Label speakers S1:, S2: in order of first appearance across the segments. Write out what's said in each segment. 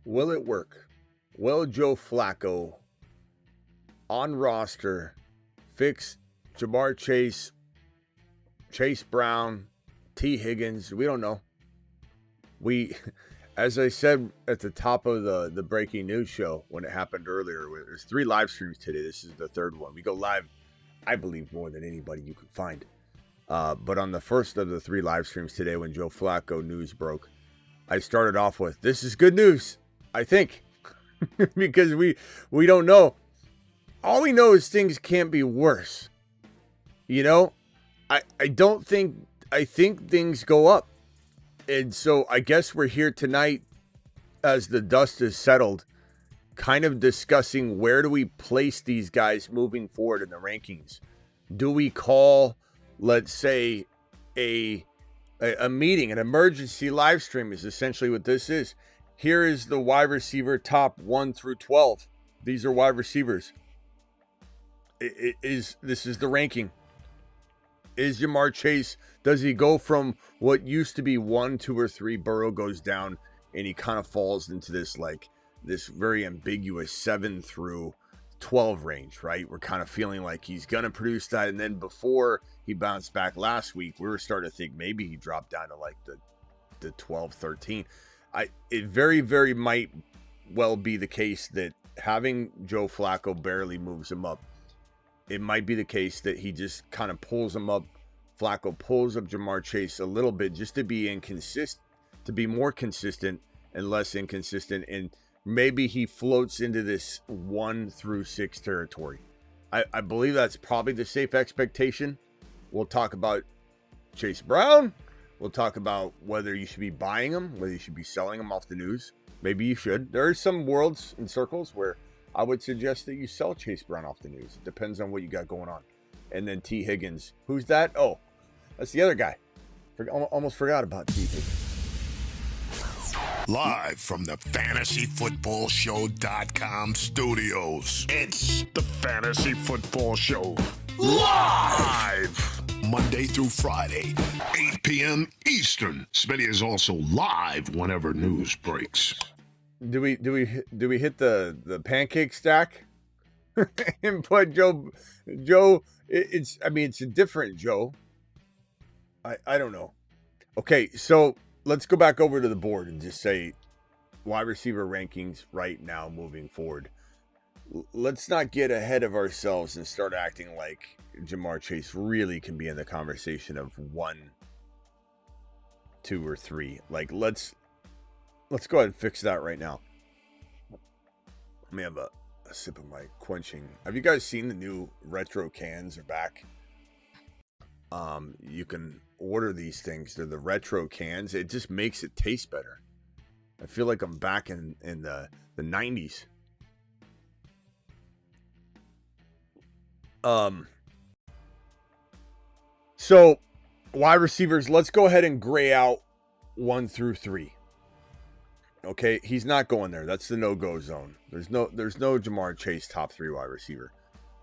S1: Will it work? Will Joe Flacco on roster fix Jamar Chase, Chase Brown, T. Higgins? We don't know. As I said at the top of the breaking news show when it happened earlier, there's 3 live streams today. This is the 3rd one. We go live, I believe, more than anybody you can find. But on the first of the 3 live streams today, when Joe Flacco news broke, I started off with, this is good news, I think, because we don't know. All we know is things can't be worse. You know, I think things go up. And so I guess we're here tonight as the dust is settled, kind of discussing where do we place these guys moving forward in the rankings. Do we call, let's say, a meeting, an emergency live stream is essentially what this is. Here is the wide receiver top 1 through 12. These are wide receivers. This is the ranking. Is Jamar Chase, does he go from what used to be 1, 2, or 3? Burrow goes down and he kind of falls into this very ambiguous 7 through 12 range, right? We're kind of feeling like he's going to produce that. And then before he bounced back last week, we were starting to think maybe he dropped down to like the 12, 13. It very, very might well be the case that having Joe Flacco barely moves him up. It might be the case that he just kind of pulls him up. Flacco pulls up Jamar Chase a little bit just to be to be more consistent and less inconsistent. And maybe he floats into this 1 through 6 territory. I believe that's probably the safe expectation. We'll talk about Chase Brown. We'll talk about whether you should be buying him, whether you should be selling him off the news. Maybe you should. There are some worlds and circles where I would suggest that you sell Chase Brown off the news. It depends on what you got going on. And then T. Higgins. Who's that? Oh, that's the other guy. Almost forgot about T. Higgins.
S2: Live from the FantasyFootballShow.com studios. It's the Fantasy Football Show. Live! Monday through Friday, 8 p.m. Eastern. Smitty is also live whenever news breaks.
S1: Do we hit the pancake stack and put Joe? It's a different Joe. I don't know. Okay, so let's go back over to the board and just say wide receiver rankings right now moving forward. Let's not get ahead of ourselves and start acting like Jamar Chase really can be in the conversation of 1, 2, or 3. Like let's go ahead and fix that right now. Let me have a sip of my quenching. Have you guys seen the new retro cans are back? You can order these things. They're the retro cans. It just makes it taste better. I feel like I'm back in the 90s. So wide receivers, let's go ahead and gray out 1 through 3. Okay, he's not going there. That's the no-go zone. There's no Jamar Chase top 3 wide receiver.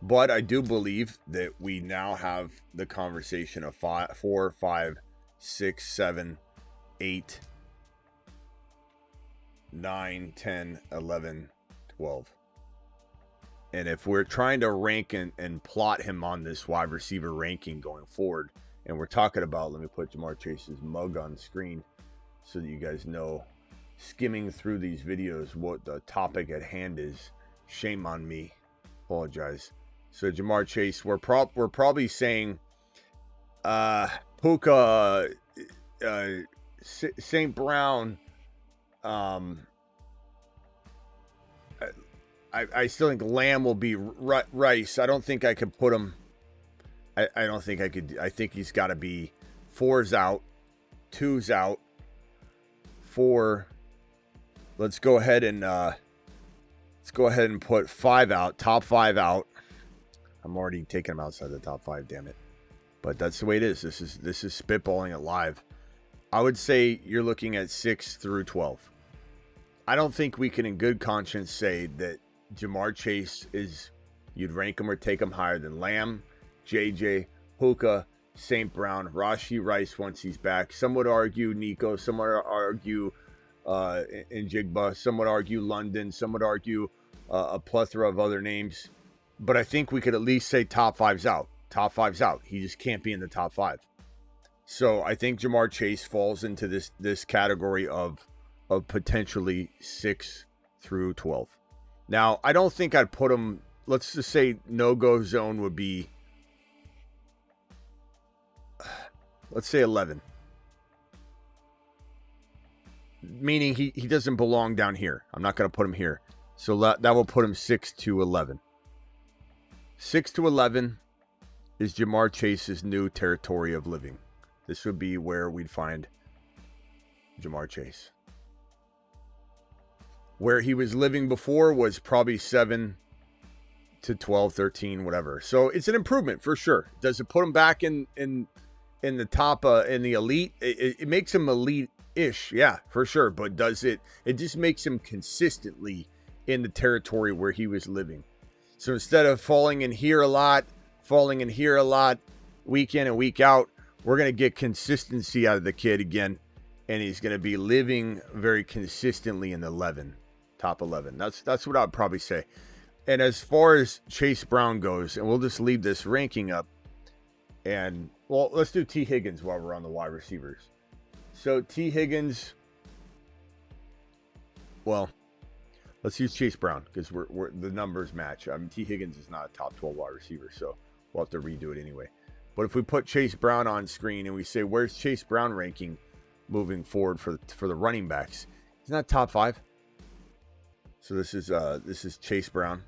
S1: But I do believe that we now have the conversation of 4, 5, 6, 7, 8, 9, 10, 11, 12. And if we're trying to rank and plot him on this wide receiver ranking going forward, and we're talking about, let me put Jamar Chase's mug on screen so that you guys know, skimming through these videos, what the topic at hand is. Shame on me. Apologize. So Jamar Chase, we're probably saying Puka, St. Brown. I still think Lamb will be Rice. I don't think I could put him. I don't think I could. I think he's got to be 4's out, 2's out, 4. Let's go ahead and put 5 out, top 5 out. I'm already taking him outside the top 5, damn it. But that's the way it is. This is spitballing it live. I would say you're looking at 6 through 12. I don't think we can in good conscience say that Jamar Chase is, you'd rank him or take him higher than Lamb, JJ, Puka, St. Brown, Rashee Rice once he's back. Some would argue Nico. Some would argue in Jigba. Some would argue London. Some would argue a plethora of other names. But I think we could at least say top five's out. Top five's out. He just can't be in the top five. So I think Jamar Chase falls into this category of potentially 6 through 12. Now, I don't think I'd put him, let's just say no-go zone would be, let's say 11. Meaning he doesn't belong down here. I'm not going to put him here. So that will put him 6 to 11. 6 to 11 is Jamar Chase's new territory of living. This would be where we'd find Jamar Chase. Where he was living before was probably 7 to 12, 13, whatever. So it's an improvement for sure. Does it put him back in the top, in the elite? It makes him elite-ish, yeah, for sure. But does it just makes him consistently in the territory where he was living. So instead of falling in here a lot, week in and week out, we're going to get consistency out of the kid again. And he's going to be living very consistently in the top 11. That's what I'd probably say. And as far as Chase Brown goes, and we'll just leave this ranking up. And, well, let's do T. Higgins while we're on the wide receivers. So T. Higgins, well, let's use Chase Brown because we're the numbers match. I mean, T. Higgins is not a top 12 wide receiver, so we'll have to redo it anyway. But if we put Chase Brown on screen and we say, where's Chase Brown ranking moving forward for the running backs? He's not top 5. So this is Chase Brown.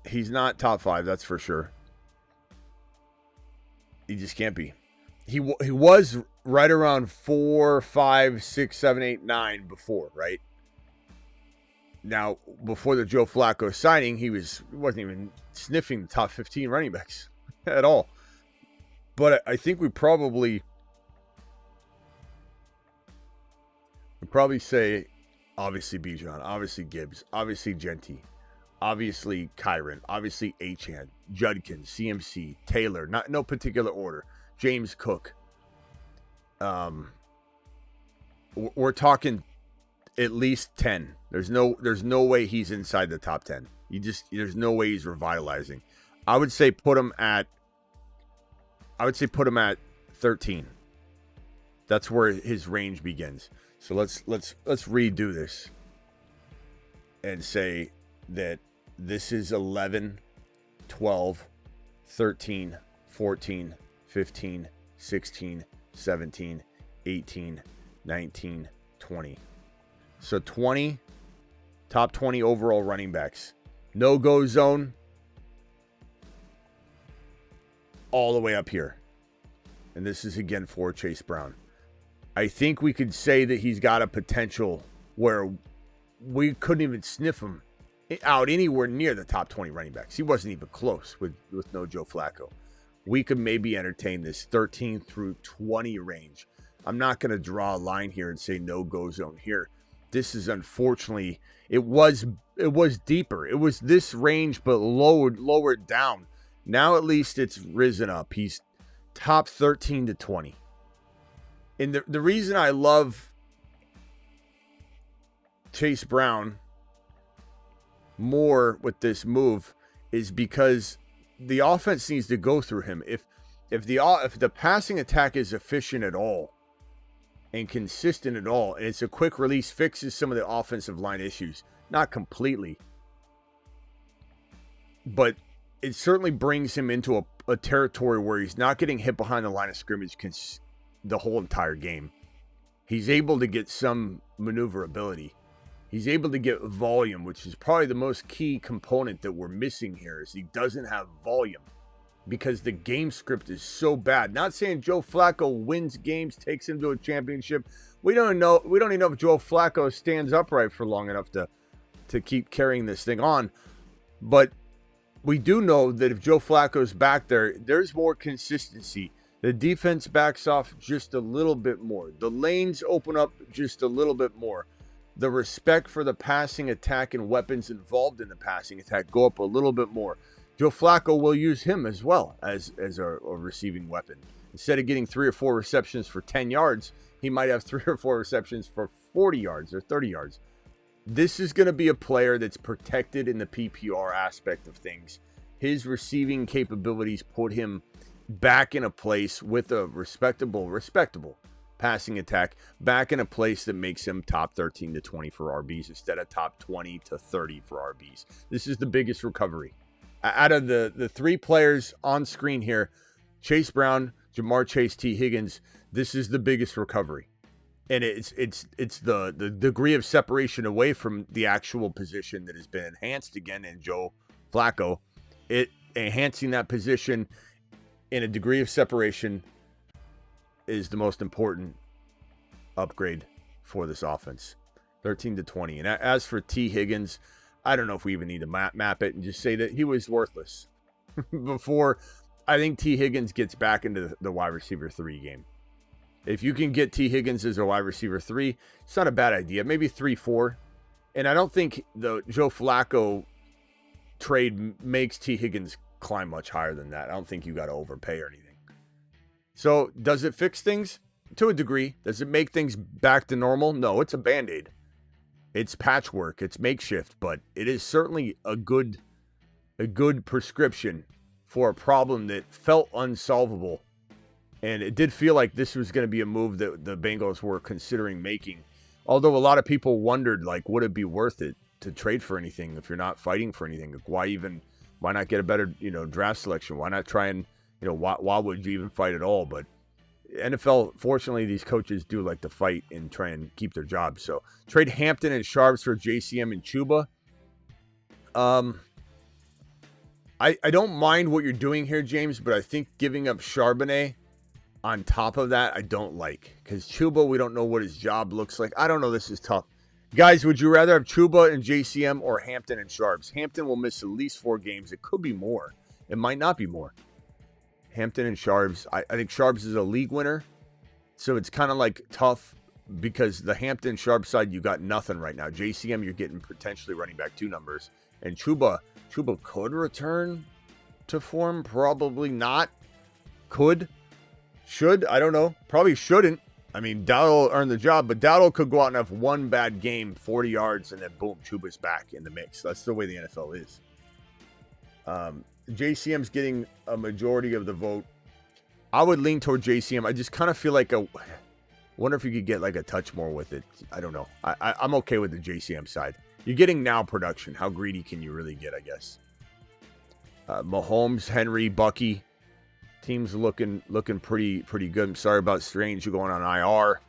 S1: He's not top 5, that's for sure. He just can't be. He was right around 4, 5, 6, 7, 8, 9 before, right? Now, before the Joe Flacco signing, he wasn't even sniffing the top 15 running backs at all. But I think we probably say, obviously Bijan, obviously Gibbs, obviously Genty, obviously Kyron, obviously Achane, Judkins, CMC, Taylor, no particular order, James Cook. We're talking at least 10. There's no way he's inside the top 10. There's no way he's revitalizing. I would say put him at 13. That's where his range begins. So let's redo this and say that this is 11, 12, 13, 14, 15, 16, 17, 18, 19, 20. So 20, top 20 overall running backs. No-go zone, all the way up here. And this is again for Chase Brown. I think we could say that he's got a potential where we couldn't even sniff him out anywhere near the top 20 running backs. He wasn't even close with no Joe Flacco. We could maybe entertain this 13 through 20 range. I'm not going to draw a line here and say no-go zone here. This is unfortunately, it was deeper. It was this range, but lowered down. Now at least it's risen up. He's top 13 to 20. And the reason I love Chase Brown more with this move is because the offense needs to go through him. If the passing attack is efficient at all and consistent at all, and it's a quick release, fixes some of the offensive line issues. Not completely, but it certainly brings him into a territory where he's not getting hit behind the line of scrimmage the whole entire game. He's able to get some maneuverability. He's able to get volume, which is probably the most key component that we're missing here, is he doesn't have volume because the game script is so bad. Not saying Joe Flacco wins games, takes him to a championship. We don't even know if Joe Flacco stands upright for long enough to keep carrying this thing on. But we do know that if Joe Flacco's back there, there's more consistency. The defense backs off just a little bit more. The lanes open up just a little bit more. The respect for the passing attack and weapons involved in the passing attack go up a little bit more. Joe Flacco will use him as well as a receiving weapon. Instead of getting 3 or 4 receptions for 10 yards, he might have 3 or 4 receptions for 40 yards or 30 yards. This is going to be a player that's protected in the PPR aspect of things. His receiving capabilities put him back in a place with a respectable passing attack, back in a place that makes him top 13 to 20 for RBs instead of top 20 to 30 for RBs. This is the biggest recovery. Out of the 3 players on screen here, Chase Brown, Jamar Chase, T. Higgins, this is the biggest recovery. And it's the degree of separation away from the actual position that has been enhanced again in Joe Flacco. It enhancing that position in a degree of separation is the most important upgrade for this offense. 13 to 20. And as for T. Higgins, I don't know if we even need to map it and just say that he was worthless before. I think T. Higgins gets back into the wide receiver 3 game. If you can get T. Higgins as a wide receiver 3, it's not a bad idea. Maybe 3-4. And I don't think the Joe Flacco trade makes T. Higgins climb much higher than that. I don't think you got to overpay or anything. So does it fix things? To a degree. Does it make things back to normal? No, it's a Band-Aid. It's patchwork. It's makeshift. But it is certainly a good prescription for a problem that felt unsolvable. And it did feel like this was going to be a move that the Bengals were considering making. Although a lot of people wondered, like, would it be worth it to trade for anything if you're not fighting for anything? Like, why not get a better, draft selection? Why not try and, why would you even fight at all? But NFL, fortunately, these coaches do like to fight and try and keep their jobs. So trade Hampton and Sharps for JCM and Chuba. I don't mind what you're doing here, James, but I think giving up Charbonnet on top of that, I don't like. Because Chuba, we don't know what his job looks like. I don't know. This is tough. Guys, would you rather have Chuba and JCM or Hampton and Sharps? Hampton will miss at least 4 games. It could be more. It might not be more. Hampton and Sharps. I think Sharps is a league winner. So it's kind of like tough because the Hampton Sharp side, you got nothing right now. JCM, you're getting potentially running back 2 numbers. And Chuba could return to form. Probably not. Could. Should. I don't know. Probably shouldn't. I mean, Dowdle earned the job, but Dowdle could go out and have one bad game, 40 yards, and then boom, Chuba's back in the mix. That's the way the NFL is. JCM's getting a majority of the vote. I would lean toward JCM. I just kind of feel like wonder if you could get like a touch more with it. I don't know. I'm okay with the JCM side. You're getting now production. How greedy can you really get, I guess? Mahomes, Henry, Bucky. Team's looking pretty good. I'm sorry about Strange. You're going on IR.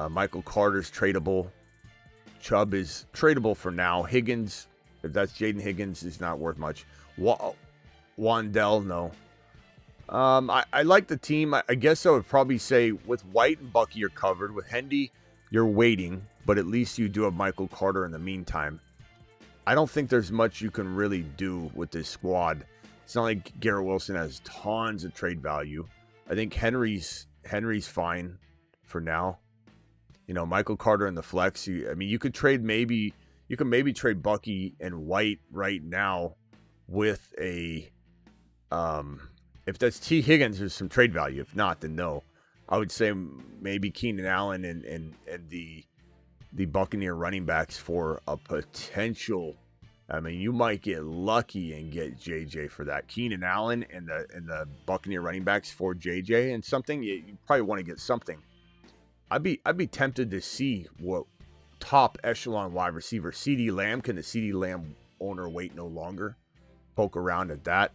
S1: Michael Carter's tradable. Chubb is tradable for now. Higgins, if that's Jaden Higgins, is not worth much. Wandell, no. I like the team. I guess I would probably say with White and Bucky, you're covered. With Hendy, you're waiting, but at least you do have Michael Carter in the meantime. I don't think there's much you can really do with this squad. It's not like Garrett Wilson has tons of trade value. I think Henry's fine for now. Michael Carter in the flex. You could trade maybe trade Bucky and White right now with a if that's T. Higgins, there's some trade value. If not, then no. I would say maybe Keenan Allen and the Buccaneer running backs for a potential. You might get lucky and get JJ for that. Keenan Allen and the Buccaneer running backs for JJ and something. You probably want to get something. I'd be tempted to see what top echelon wide receiver CeeDee Lamb. Can the CeeDee Lamb owner wait no longer? Poke around at that.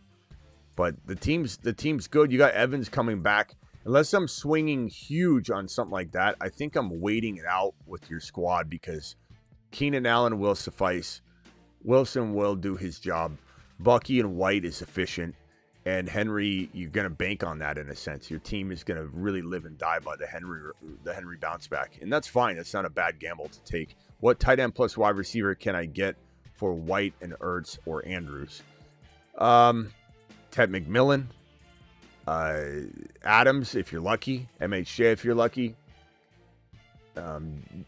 S1: But the team's good. You got Evans coming back. Unless I'm swinging huge on something like that, I think I'm waiting it out with your squad because Keenan Allen will suffice. Wilson will do his job. Bucky and White is efficient. And Henry, you're going to bank on that in a sense. Your team is going to really live and die by the Henry bounce back. And that's fine. That's not a bad gamble to take. What tight end plus wide receiver can I get for White and Ertz or Andrews? Ted McMillan. Adams, if you're lucky. MHJ, if you're lucky.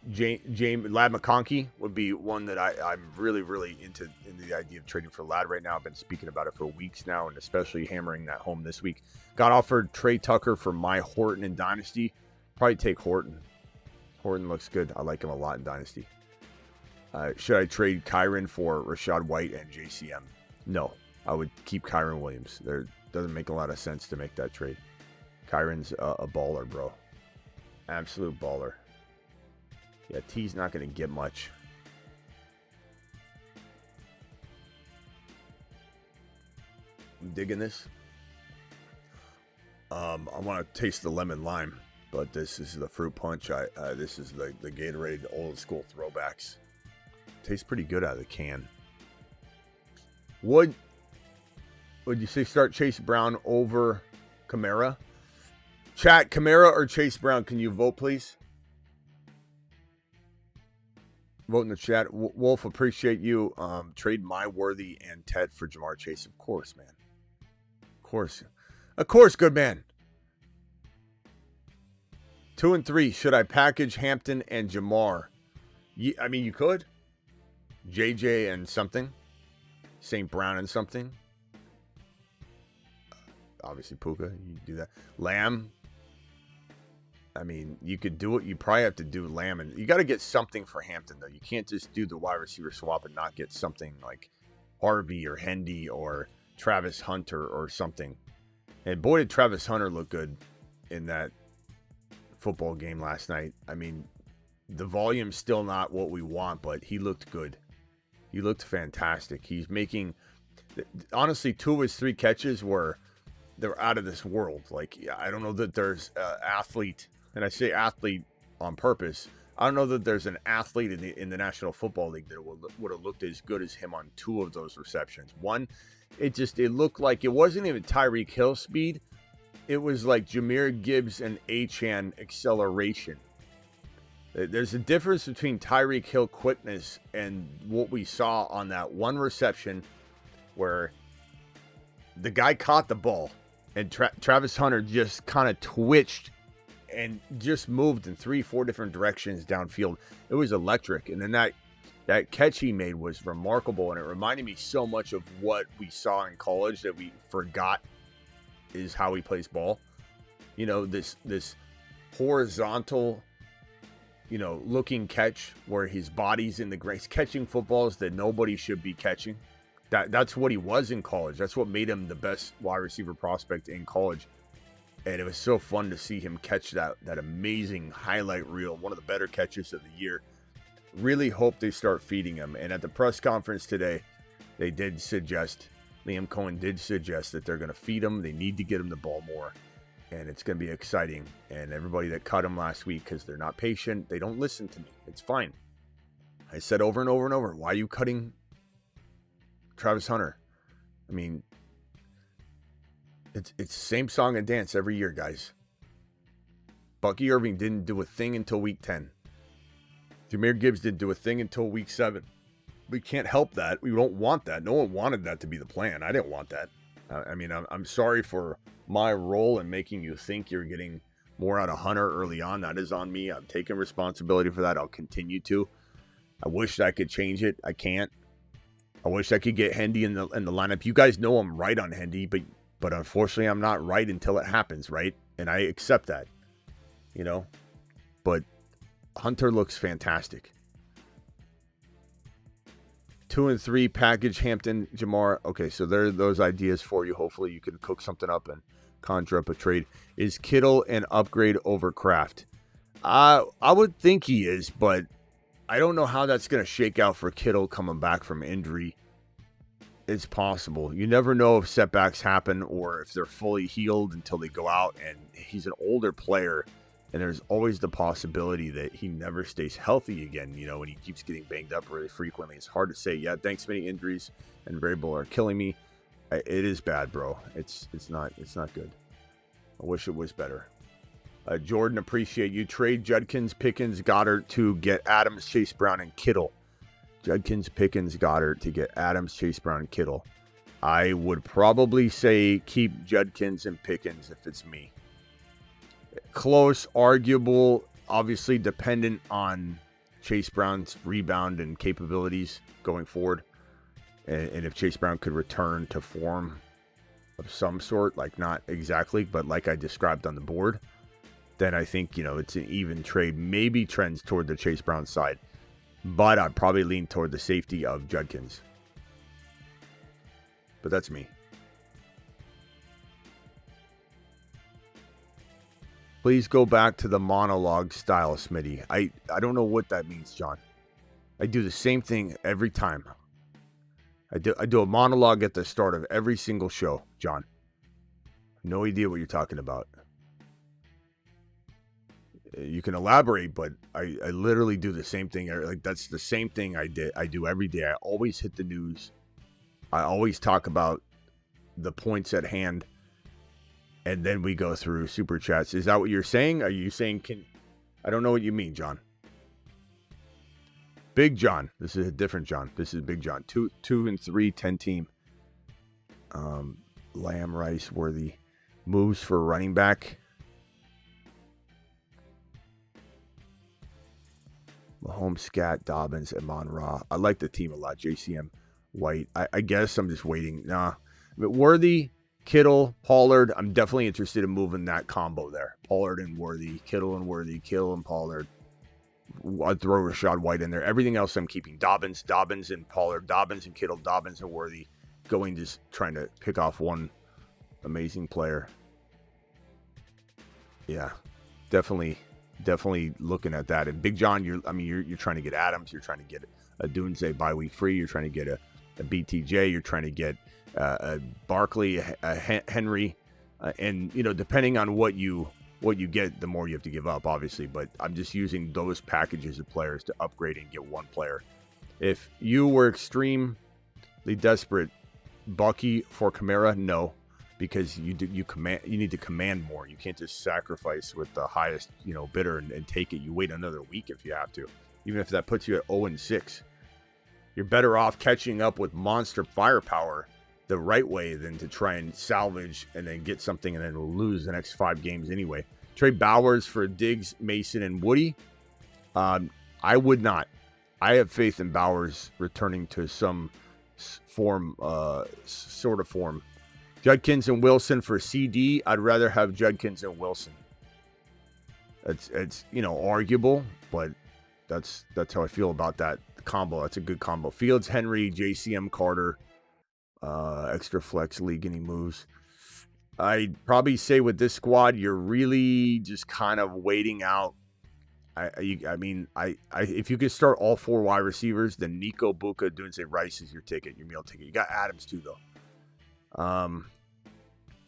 S1: James Lad McConkey would be one that I'm really into the idea of trading for Lad right now. I've been speaking about it for weeks now, and especially hammering that home this week. Got offered Trey Tucker for my Horton in Dynasty. Probably take Horton. Horton looks good. I like him a lot in Dynasty. Should I trade Kyron for Rashad White and JCM? No, I would keep Kyron Williams. There doesn't make a lot of sense to make that trade. Kyron's a baller, bro. Absolute baller. Yeah, T's not going to get much. I'm digging this. I want to taste the lemon lime, but this is the fruit punch. This is the Gatorade old school throwbacks. Tastes pretty good out of the can. Would you say start Chase Brown over Kamara? Chat, Kamara or Chase Brown? Can you vote, please? Vote in the chat. Wolf, appreciate you. Trade my Worthy and Ted for Jamar Chase. Of course, man. Of course. Of course, good man. 2 and 3. Should I package Hampton and Jamar? I mean, you could. JJ and something. St. Brown and something. Obviously, Puka. You do that. Lamb. I mean, you could do it. You probably have to do Lamb. And you got to get something for Hampton, though. You can't just do the wide receiver swap and not get something like Harvey or Hendy or Travis Hunter or something. And boy, did Travis Hunter look good in that football game last night. I mean, the volume's still not what we want, but he looked good. He looked fantastic. He's making, honestly, 2 of his 3 catches they're out of this world. Like, I don't know that there's an athlete, and I say athlete on purpose. I don't know that there's an athlete in the National Football League that would have looked as good as him on 2 of those receptions. One, it looked like it wasn't even Tyreek Hill speed. It was like Jahmyr Gibbs and Achane acceleration. There's a difference between Tyreek Hill quickness and what we saw on that one reception where the guy caught the ball and Travis Hunter just kind of twitched and just moved in 3-4 different directions downfield. It was electric. And then that catch he made was remarkable, and it reminded me so much of what we saw in college that we forgot is how he plays ball. You know, this horizontal, looking catch where his body's in the grace, catching footballs that nobody should be catching. That's what he was in college. That's what made him the best wide receiver prospect in college. And it was so fun to see him catch that amazing highlight reel, one of the better catches of the year. Really hope they start feeding him. And at the press conference today, Liam Cohen did suggest that they're going to feed him. They need to get him the ball more. And it's going to be exciting. And everybody that cut him last week because they're not patient, they don't listen to me. It's fine. I said over and over and over, why are you cutting Travis Hunter? I mean, it's the same song and dance every year, guys. Bucky Irving didn't do a thing until week 10. Jahmyr Gibbs didn't do a thing until week 7. We can't help that. We don't want that. No one wanted that to be the plan. I didn't want that. I mean, I'm sorry for my role in making you think you're getting more out of Hunter early on. That is on me. I'm taking responsibility for that. I'll continue to. I wish I could change it. I can't. I wish I could get Hendy in the lineup. You guys know I'm right on Hendy, but unfortunately I'm not right until it happens, right? And I accept that, But Hunter looks fantastic. 2 and 3 package Hampton, Jamar. Okay, so there are those ideas for you. Hopefully you can cook something up and conjure up a trade. Is Kittle an upgrade over Kraft? I would think he is, but I don't know how that's going to shake out for Kittle coming back from injury. It's possible. You never know if setbacks happen or if they're fully healed until they go out, and he's an older player, and there's always the possibility that he never stays healthy again, and he keeps getting banged up really frequently. It's hard to say. Yeah, thanks, many injuries and variable are killing me. It is bad, bro. It's not good. I wish it was better. Jordan, appreciate you. Trade Judkins, Pickens, Goddard to get Adams, Chase Brown, and Kittle. Judkins, Pickens, Goddard to get Adams, Chase Brown, and Kittle. I would probably say keep Judkins and Pickens if it's me. Close, arguable. obviously dependent on Chase Brown's rebound and capabilities going forward. And if Chase Brown could return to form of some sort, like not exactly, but like I described on the board, then I think, it's an even trade. Maybe trends toward the Chase Brown side. But I'd probably lean toward the safety of Judkins. But that's me. Please go back to the monologue style, Smitty. I don't know what that means, John. I do the same thing every time. I do a monologue at the start of every single show, John. No idea what you're talking about. You can elaborate, but I literally do the same thing. Like, that's the same thing I do every day. I always hit the news. I always talk about the points at hand. And then we go through super chats. Is that what you're saying? Are you saying I don't know what you mean, John. Big John. This is a different John. This is Big John. 2 and 3, 10 team. Lamb, Rice, Worthy. Moves for running back. Mahomes, Scat, Dobbins, and Marr. I like the team a lot. JCM, White. I guess I'm just waiting. Nah. But Worthy, Kittle, Pollard. I'm definitely interested in moving that combo there. Pollard and Worthy. Kittle and Worthy. Kittle and Pollard. I'd throw Rashad White in there. Everything else I'm keeping. Dobbins and Pollard. Dobbins and Kittle. Dobbins and Worthy. Just trying to pick off one amazing player. Yeah, definitely looking at that. And Big John, you're trying to get Adams. You're trying to get a Dunze bye week free. You're trying to get a BTJ. You're trying to get a Barkley, a Henry, and depending on what you get, the more you have to give up, obviously. But I'm just using those packages of players to upgrade and get one player. If you were extremely desperate, Bucky for Kamara, no, because you need to command more. You can't just sacrifice with the highest bidder and take it. You wait another week if you have to, even if that puts you at 0-6. You're better off catching up with monster firepower the right way than to try and salvage and then get something and then lose the next 5 games anyway. Trade Bowers for Diggs, Mason, and Woody. I would not. I have faith in Bowers returning to some sort of form. Judkins and Wilson for CD. I'd rather have Judkins and Wilson. It's arguable, but that's how I feel about that combo. That's a good combo. Fields, Henry, JCM, Carter. Extra flex league, any moves. I'd probably say with this squad, you're really just kind of waiting out. If you could start all 4 wide receivers, then Nico, Buka, Dunze, Rice is your meal ticket. You got Adams too, though.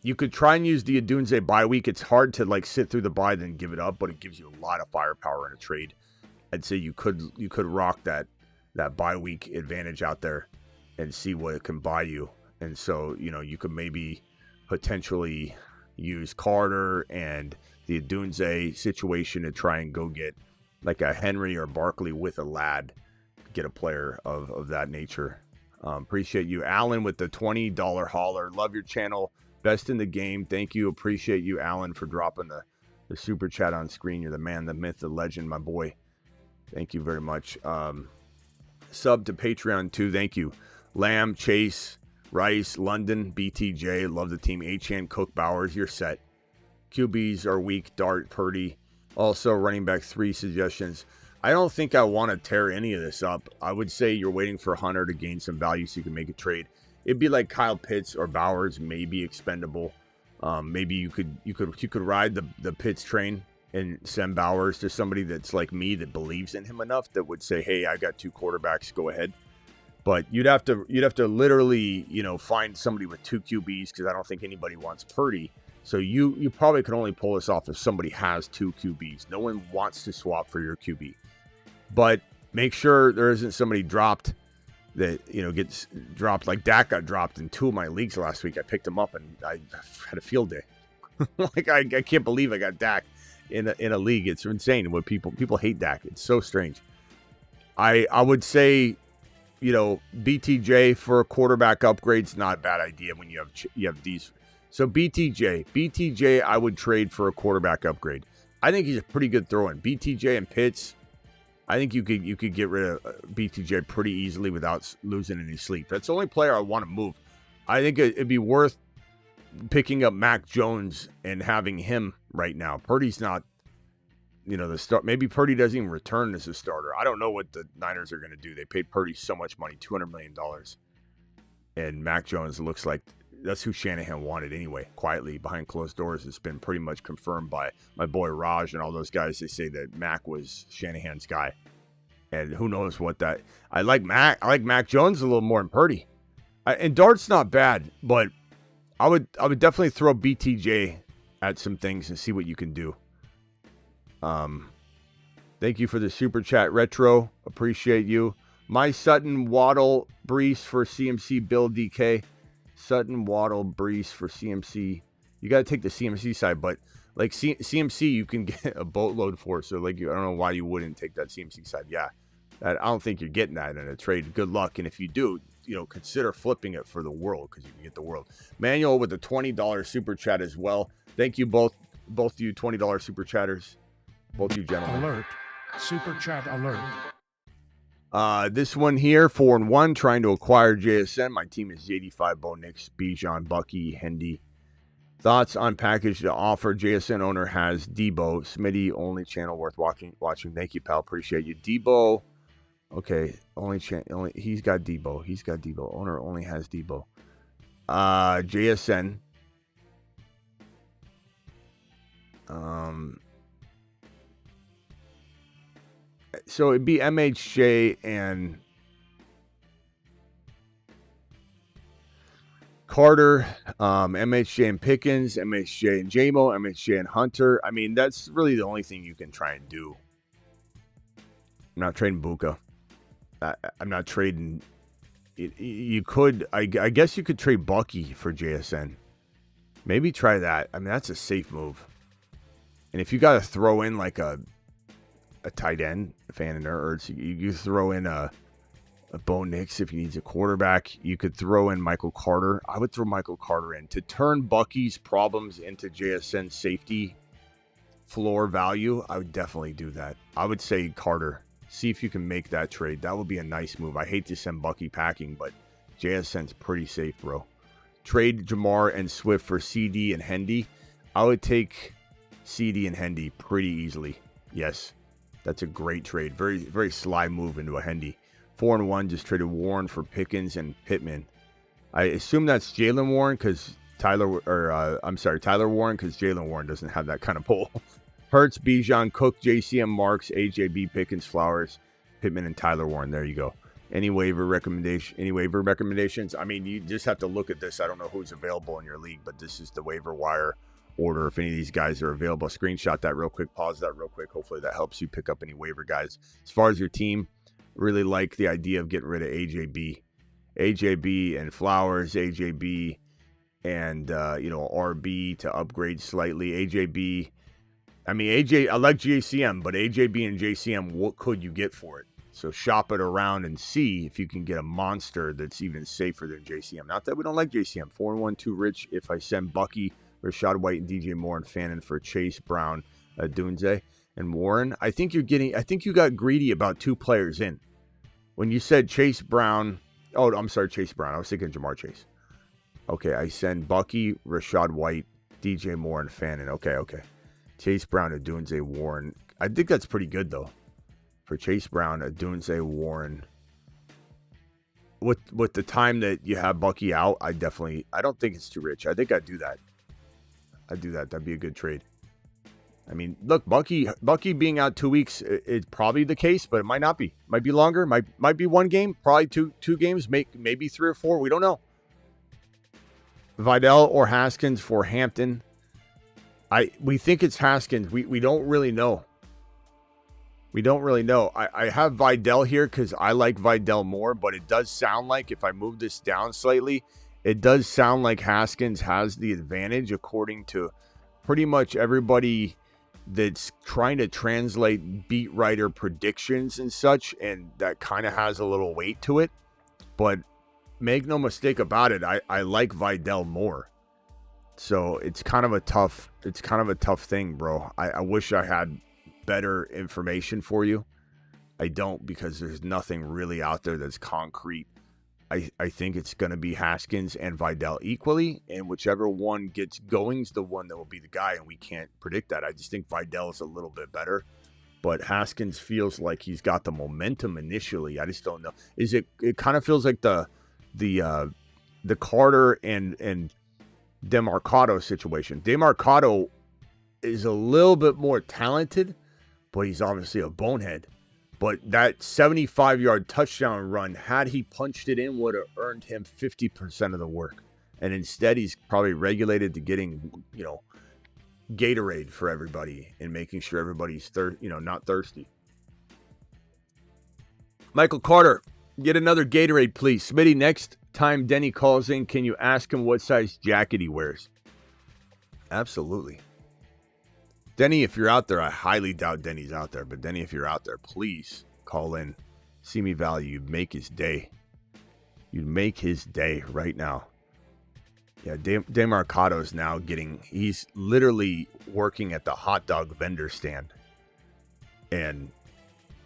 S1: You could try and use the Dunze bye week. It's hard to sit through the bye then give it up, but it gives you a lot of firepower in a trade. I'd say you could rock that bye week advantage out there and see what it can buy you. And so, you could maybe potentially use Carter and the Dunze situation to try and go get like a Henry or Barkley with a lad, get a player of that nature. Appreciate you. Alan with the $20 hauler. Love your channel. Best in the game. Thank you. Appreciate you, Alan, for dropping the super chat on screen. You're the man, the myth, the legend, my boy. Thank you very much. Sub to Patreon too. Thank you. Lamb, Chase, Rice, London, BTJ. Love the team. Achane, Cook, Bowers. You're set. QBs are weak. Dart, Purdy. Also, running back 3 suggestions. I don't think I want to tear any of this up. I would say you're waiting for Hunter to gain some value so you can make a trade. It'd be like Kyle Pitts or Bowers, maybe expendable. Maybe you could ride the Pitts train and send Bowers to somebody that's like me that believes in him enough that would say, "Hey, I got 2 quarterbacks. Go ahead." But you'd have to literally find somebody with 2 QBs because I don't think anybody wants Purdy. So you probably can only pull this off if somebody has 2 QBs. No one wants to swap for your QB. But make sure there isn't somebody dropped that, gets dropped. Like Dak got dropped in 2 of my leagues last week. I picked him up and I had a field day. I can't believe I got Dak in a league. It's insane what people hate Dak. It's so strange. I would say, BTJ for a quarterback upgrade's not a bad idea when you have these. So BTJ, I would trade for a quarterback upgrade. I think he's a pretty good throw-in. BTJ and Pitts, I think you could get rid of BTJ pretty easily without losing any sleep. That's the only player I want to move. I think it'd be worth picking up Mac Jones and having him right now. Purdy's not, the start. Maybe Purdy doesn't even return as a starter. I don't know what the Niners are going to do. They paid Purdy so much money, $200 million. And Mac Jones looks like that's who Shanahan wanted anyway. Quietly behind closed doors, it's been pretty much confirmed by my boy Raj and all those guys. They say that Mac was Shanahan's guy, and who knows what that. I like Mac Jones a little more than Purdy, and Dart's not bad, but I would definitely throw BTJ at some things and see what you can do. Thank you for the super chat, Retro. Appreciate you. My Sutton, Waddle, Brees for CMC, Bill DK. Sutton, Waddle, Brees for CMC. You got to take the CMC side, but like CMC, you can get a boatload for. So like, I don't know why you wouldn't take that CMC side. Yeah, I don't think you're getting that in a trade. Good luck, and if you do, consider flipping it for the world because you can get the world. Manuel with the $20 super chat as well. Thank you both you $20 super chatters, both you gentlemen.
S3: Alert, super chat alert.
S1: This one here, 4-1, trying to acquire JSN. My team is 85, Bo Nix, Bijan, Bucky, Hendy. Thoughts on package to offer? JSN owner has Debo, Smitty, only channel worth watching. Thank you, pal. Appreciate you. Debo, okay, only he's got Debo. Owner only has Debo. JSN. So it'd be MHJ and Carter, MHJ and Pickens, MHJ and JMO, MHJ and Hunter. I mean, that's really the only thing you can try and do. I'm not trading Buka. I'm not trading. You could, I guess you could trade Bucky for JSN. Maybe try that. I mean, that's a safe move. And if you got to throw in like a tight end, fan and nerds, you throw in a Bo Nix if he needs a quarterback. You could throw in Michael Carter. I would throw Michael Carter in to turn Bucky's problems into JSN safety floor value. I would definitely do that. I would say Carter. See if you can make that trade. That would be a nice move. I hate to send Bucky packing, but JSN's pretty safe, bro. Trade Jamar and Swift for CD and Hendy. I would take CD and Hendy pretty easily. Yes. That's a great trade. Very, very sly move into a Hendy. 4-1, just traded Warren for Pickens and Pittman. I assume that's Jalen Warren because Tyler Warren because Jalen Warren doesn't have that kind of pull. Hurts, Bijan, Cook, JCM, Marks, AJB, Pickens, Flowers, Pittman, and Tyler Warren. There you go. Any waiver recommendations? I mean, you just have to look at this. I don't know who's available in your league, but this is the waiver wire order. If any of these guys are available, screenshot that real quick, pause that real quick. Hopefully that helps you pick up any waiver guys. As far as your team, really like the idea of getting rid of AJB and Flowers, AJB and RB to upgrade slightly. AJB, I like JCM, but AJB and JCM, what could you get for it? So shop it around and see if you can get a monster that's even safer than JCM. Not that we don't like JCM. 4-1, too rich. If I send Bucky, Rashad White, and DJ Moore and Fannin for Chase Brown, Dunze, and Warren. I think you got greedy about two players in. When you said Chase Brown, Chase Brown. I was thinking Jamar Chase. Okay, I send Bucky, Rashad White, DJ Moore, and Fannin. Okay. Chase Brown, Dunze, Warren. I think that's pretty good, though. For Chase Brown, Dunze, Warren. With the time that you have Bucky out, I don't think it's too rich. I think I'd do that. That'd be a good trade. I mean, look, Bucky being out 2 weeks, it's probably the case, but it might not be. Might be longer. Might be one game. Probably two games. Maybe 3 or 4. We don't know. Vidal or Haskins for Hampton. We think it's Haskins. We don't really know. I have Vidal here because I like Vidal more, but it does sound like if I move this down slightly, it does sound like Haskins has the advantage according to pretty much everybody that's trying to translate beat writer predictions and such, and that kind of has a little weight to it. But make no mistake about it, I like Vidal more. So it's kind of a tough thing, bro. I wish I had better information for you. I don't, because there's nothing really out there that's concrete. I think it's going to be Haskins and Vidal equally, and whichever one gets going is the one that will be the guy, and we can't predict that. I just think Vidal is a little bit better, but Haskins feels like he's got the momentum initially. I just don't know. It kind of feels like the Carter and Demarcado situation. Demarcado is a little bit more talented, but he's obviously a bonehead. But that 75-yard touchdown run, had he punched it in, would have earned him 50% of the work. And instead, he's probably regulated to getting, Gatorade for everybody and making sure everybody's not thirsty. Michael Carter, get another Gatorade, please. Smitty, next time Denny calls in, can you ask him what size jacket he wears? Absolutely. Denny, if you're out there, I highly doubt Denny's out there, but Denny, if you're out there, please call in. See me value. You'd make his day. You'd make his day right now. Yeah, DeMarcado's now he's literally working at the hot dog vendor stand. And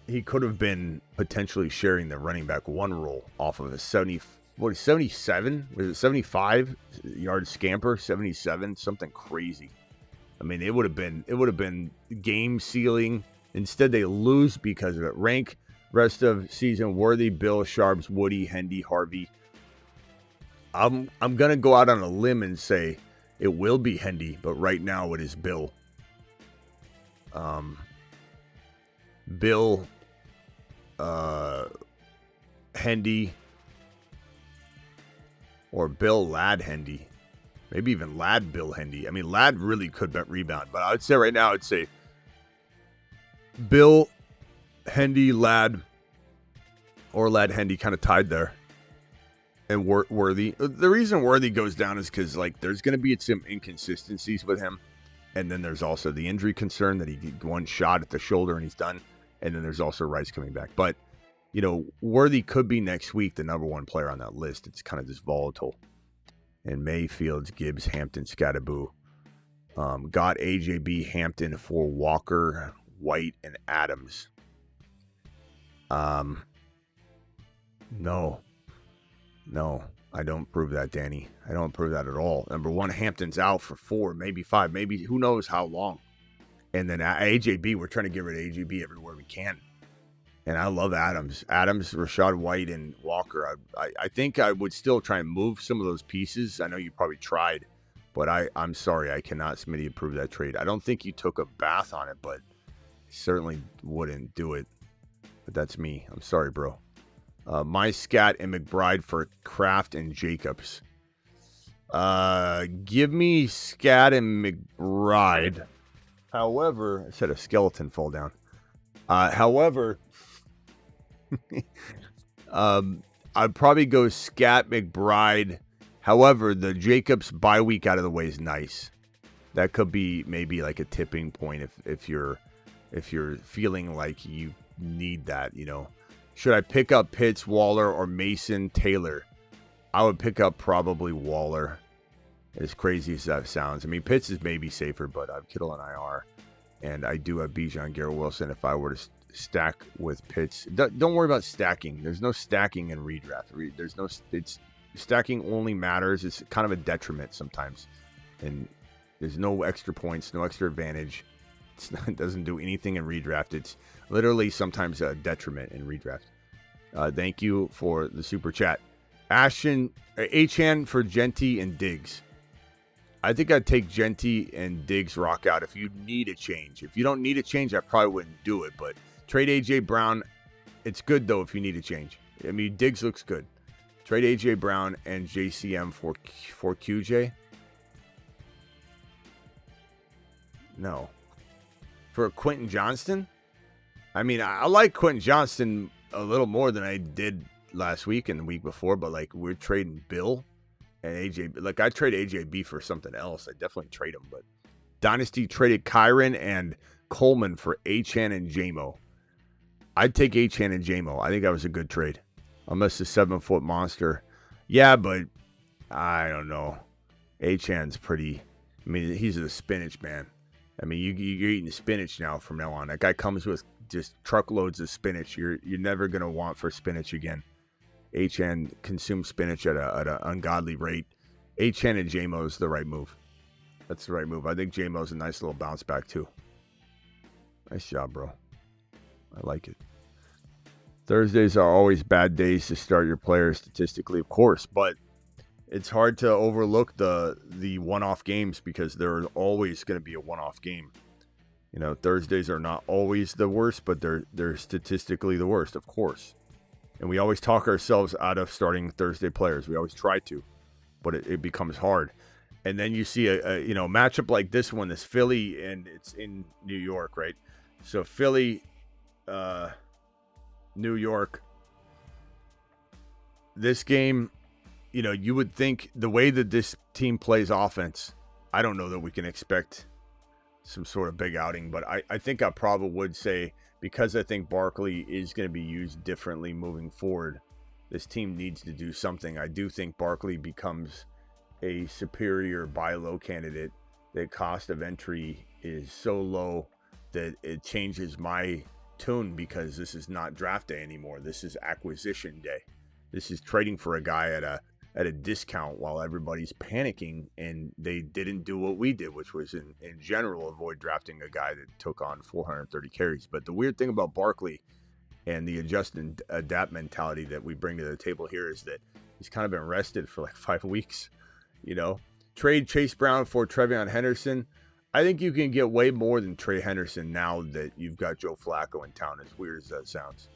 S1: he could have been potentially sharing the running back one role off of a 77? Was it 75 yard scamper? 77? Something crazy. I mean, it would have been game sealing. Instead, they lose because of it. Rank rest of season Worthy, Bill, Sharps, Woody, Hendy, Harvey. I'm gonna go out on a limb and say it will be Hendy, but right now it is Bill. Bill, Hendy, or Bill Ladd Hendy. Maybe even Ladd Bill Hendy. I mean, Ladd really could rebound, but I would say right now, I'd say Bill, Hendy, Ladd, or Ladd Hendy kind of tied there. And Worthy. The reason Worthy goes down is because, there's going to be some inconsistencies with him. And then there's also the injury concern that he did one shot at the shoulder and he's done. And then there's also Rice coming back. But, Worthy could be next week the number one player on that list. It's kind of just volatile. And Mayfields, Gibbs, Hampton, Scattaboo. Got AJB, Hampton for Walker, White, and Adams. No, I don't prove that, Danny. I don't prove that at all. Number one, Hampton's out for 4, maybe 5, maybe who knows how long. And then AJB, we're trying to get rid of AJB everywhere we can. And I love Adams, Rashad White, and Walker. I think I would still try and move some of those pieces. I know you probably tried, but I'm sorry. I cannot, Smitty, approve that trade. I don't think you took a bath on it, but certainly wouldn't do it. But that's me. I'm sorry, bro. My Scat and McBride for Kraft and Jacobs. Give me Scat and McBride. However, I said a skeleton fall down. However, I'd probably go Scat, McBride. However, the Jacobs bye week out of the way is nice. That could be maybe like a tipping point if you're feeling like you need that, Should I pick up Pitts, Waller, or Mason Taylor? I would pick up probably Waller. As crazy as that sounds. I mean, Pitts is maybe safer, but I have Kittle on IR. And I do have Bijan, Garrett Wilson if I were to stack with Pitts. Don't worry about stacking. There's no stacking in redraft. It's stacking only matters. It's kind of a detriment sometimes. And there's no extra points, no extra advantage. It doesn't do anything in redraft. It's literally sometimes a detriment in redraft. Thank you for the super chat. Achan for Genty and Diggs. I think I'd take Genty and Diggs rock out if you need a change. If you don't need a change, I probably wouldn't do it. But trade A.J. Brown. It's good, though, if you need a change. I mean, Diggs looks good. Trade A.J. Brown and JCM for QJ. No. For Quentin Johnston? I mean, I like Quentin Johnston a little more than I did last week and the week before, but we're trading Bill and AJ. I trade AJB for something else. I definitely trade him, but Dynasty traded Kyron and Coleman for Achan and JMO. I'd take Achan and JMO. I think that was a good trade. Unless the 7-foot monster. Yeah, but I don't know. Achan's pretty. I mean, he's a spinach man. I mean, you're eating spinach now from now on. That guy comes with just truckloads of spinach. You're never gonna want for spinach again. Achan consumes spinach at an ungodly rate. Achan and JMO is the right move. That's the right move. I think JMO's a nice little bounce back too. Nice job, bro. I like it. Thursdays are always bad days to start your players statistically, of course, but it's hard to overlook the one-off games because there's always going to be a one-off game. You know, Thursdays are not always the worst, but they're statistically the worst, of course. And we always talk ourselves out of starting Thursday players. We always try to, but it becomes hard. And then you see a matchup like this one, this Philly, and it's in New York, right? So Philly, New York. This game, you would think the way that this team plays offense, I don't know that we can expect some sort of big outing, but I think I probably would say, because I think Barkley is going to be used differently moving forward, this team needs to do something. I do think Barkley becomes a superior buy low candidate. The cost of entry is so low that it changes my tune, because this is not draft day anymore. This is acquisition day. This is trading for a guy at a discount while everybody's panicking, and they didn't do what we did, which was in general avoid drafting a guy that took on 430 carries. But the weird thing about Barkley and the adjust and adapt mentality that we bring to the table here is that he's kind of been rested for like 5 weeks. Trade Chase Brown for Trevion Henderson. I think you can get way more than Trey Henderson now that you've got Joe Flacco in town, as weird as that sounds.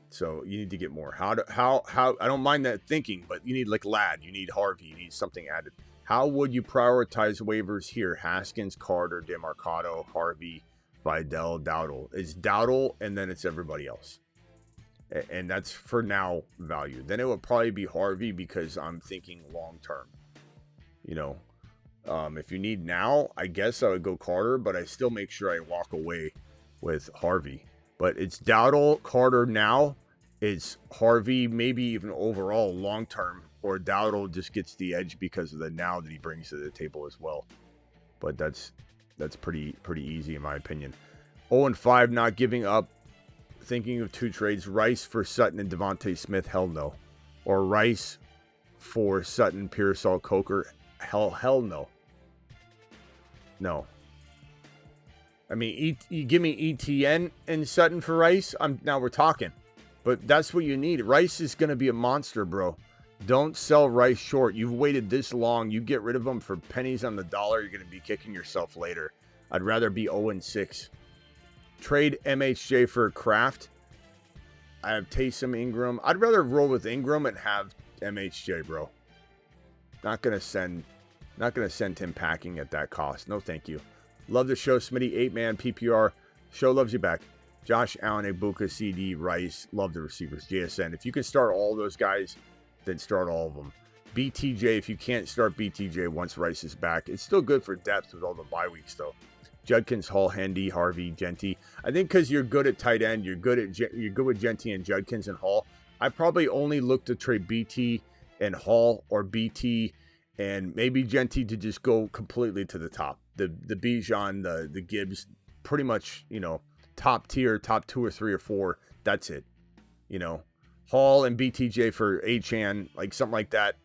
S1: So you need to get more. How I don't mind that thinking, but you need like Ladd, you need Harvey, you need something added. How would you prioritize waivers here? Haskins, Carter, DeMarcado, Harvey, Vidal, Dowdle. It's Dowdle, and then it's everybody else. And that's for now value. Then it would probably be Harvey, because I'm thinking long term. If you need now, I guess I would go Carter, but I still make sure I walk away with Harvey. But it's Dowdle, Carter now. It's Harvey, maybe even overall long term, or Dowdle just gets the edge because of the now that he brings to the table as well. But that's pretty easy in my opinion. 0-5, not giving up. Thinking of 2 trades: Rice for Sutton and Devontae Smith. Hell no. Or Rice for Sutton, Pearsall, Coker. Hell no. No. I mean, you give me ETN and Sutton for Rice, now we're talking. But that's what you need. Rice is going to be a monster, bro. Don't sell Rice short. You've waited this long. You get rid of him for pennies on the dollar, you're going to be kicking yourself later. I'd rather be 0-6. Trade MHJ for Kraft. I have Taysom, Ingram. I'd rather roll with Ingram and have MHJ, bro. Not gonna send him packing at that cost. No, thank you. Love the show, Smitty. 8-man PPR. Show loves you back. Josh Allen, Ibuka, CD, Rice. Love the receivers. JSN. If you can start all those guys, then start all of them. BTJ, if you can't start BTJ once Rice is back, it's still good for depth with all the bye weeks, though. Judkins, Hall, Hendy, Harvey, Genty. I think because you're good at tight end, you're good with Genty and Judkins and Hall. I probably only look to trade BT and Hall, or BT and maybe Genty to just go completely to the top. The Bijan, the Gibbs, pretty much, top tier, top 2 or 3 or 4. That's it. Hall and BTJ for Achan, like something like that.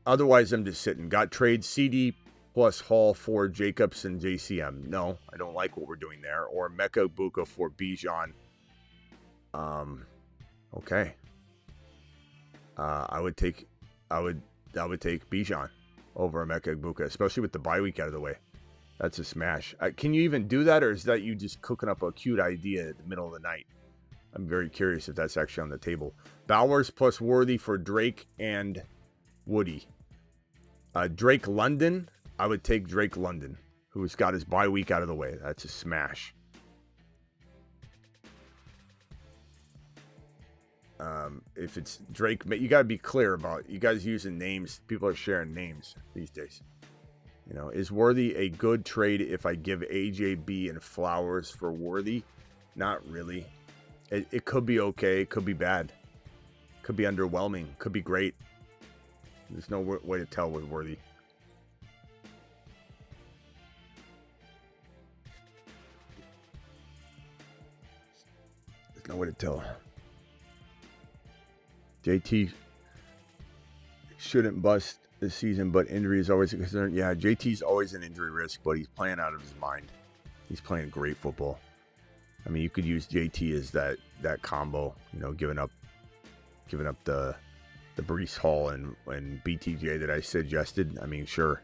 S1: Otherwise, I'm just sitting. Got trade CD plus Hall for Jacobs and JCM. No, I don't like what we're doing there. Or Mecca Buka for Bijan. Okay. I would take Bijan over Emeka Egbuka, especially with the bye week out of the way. That's a smash. Can you even do that, or is that you just cooking up a cute idea at the middle of the night? I'm very curious if that's actually on the table. Bowers plus Worthy for Drake and Woody. Drake London. I would take Drake London, who's got his bye week out of the way. That's a smash. If it's Drake, you got to be clear about you guys using names. People are sharing names these days. Is Worthy a good trade if I give AJB and Flowers for Worthy? Not really. It could be okay. It could be bad. Could be underwhelming. Could be great. There's no way to tell with Worthy. I wouldn't tell. JT shouldn't bust this season, but injury is always a concern. Yeah, JT's always an injury risk, but he's playing out of his mind. He's playing great football. I mean, you could use JT as that combo, you know, giving up the Breece Hall and BTJ that I suggested. I mean, sure.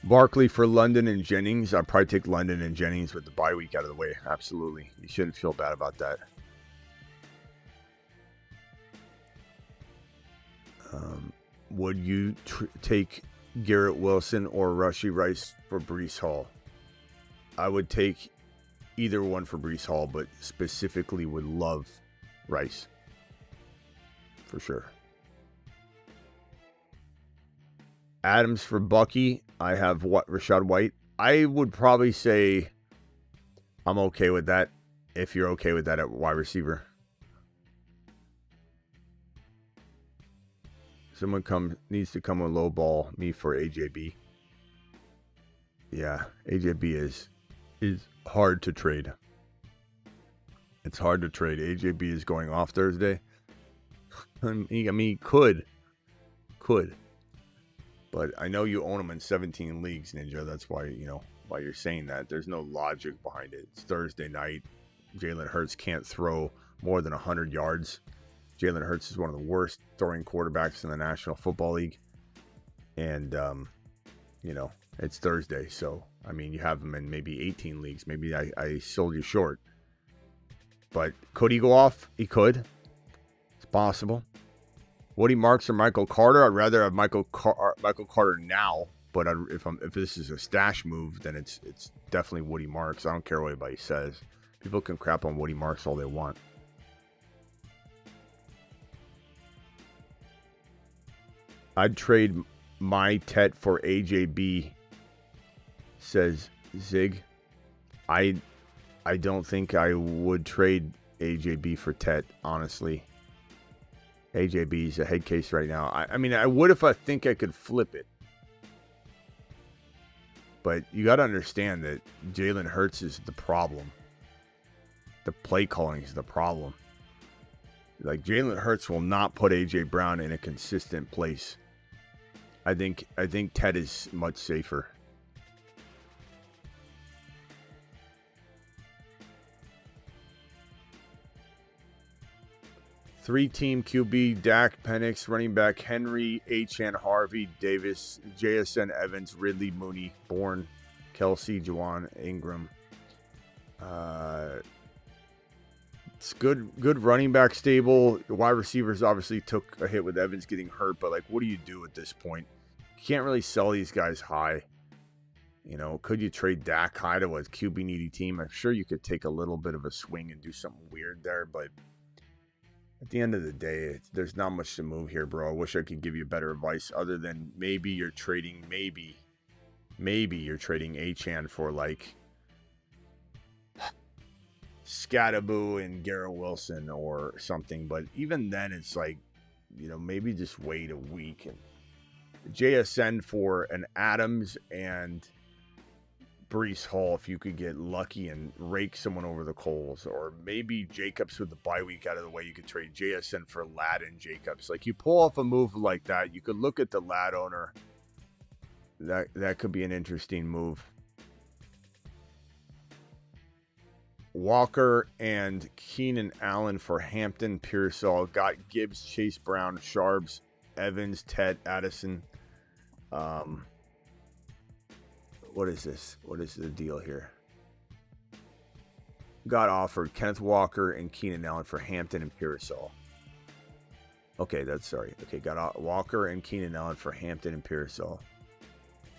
S1: Barkley for London and Jennings. I'd probably take London and Jennings with the bye week out of the way. Absolutely. You shouldn't feel bad about that. Would you take Garrett Wilson or Rashee Rice for Breece Hall? I would take either one for Breece Hall, but specifically would love Rice. For sure. Adams for Bucky. I have Rachaad White. I would probably say I'm okay with that if you're okay with that at wide receiver. Someone needs to come and lowball me for AJB. Yeah, AJB is hard to trade. It's hard to trade. AJB is going off Thursday. I mean, he could. But I know you own him in 17 leagues, Ninja. That's why, why you're saying that. There's no logic behind it. It's Thursday night. Jalen Hurts can't throw more than 100 yards. Jalen Hurts is one of the worst throwing quarterbacks in the National Football League. And, it's Thursday. So, I mean, you have him in maybe 18 leagues. Maybe I sold you short. But could he go off? He could. It's possible. Woody Marks or Michael Carter? I'd rather have Michael Carter now. But if this is a stash move, then it's definitely Woody Marks. I don't care what anybody says. People can crap on Woody Marks all they want. I'd trade my Tet for AJB, says Zig. I don't think I would trade AJB for Tet, honestly. AJB is a head case right now. I mean, I would if I think I could flip it. But you got to understand that Jalen Hurts is the problem. The play calling is the problem. Like, Jalen Hurts will not put A.J. Brown in a consistent place. I think Ted is much safer. Three-team QB, Dak, Penix, running back, Henry, Achane, Harvey, Davis, JSN, Evans, Ridley, Mooney, Bourne, Kelsey, Juwan, Ingram. It's good running back stable. Wide receivers obviously took a hit with Evans getting hurt, but what do you do at this point? You can't really sell these guys high. Could you trade Dak high to a QB needy team? I'm sure you could take a little bit of a swing and do something weird there, but at the end of the day, there's not much to move here, bro. I wish I could give you better advice other than maybe you're trading Achane for Scattaboo and Garrett Wilson or something. But even then, it's maybe just wait a week. And JSN for an Adams and Breece Hall if you could get lucky and rake someone over the coals. Or maybe Jacobs with the bye week out of the way. You could trade JSN for Ladd and Jacobs. You pull off a move like that, you could look at the Ladd owner. That could be an interesting move. Walker and Keenan Allen for Hampton, Pearsall. Got Gibbs, Chase Brown, Sharps, Evans, Ted, Addison. What is this? What is the deal here? Got offered Kenneth Walker and Keenan Allen for Hampton and Pearsall. Okay, got Walker and Keenan Allen for Hampton and Pearsall.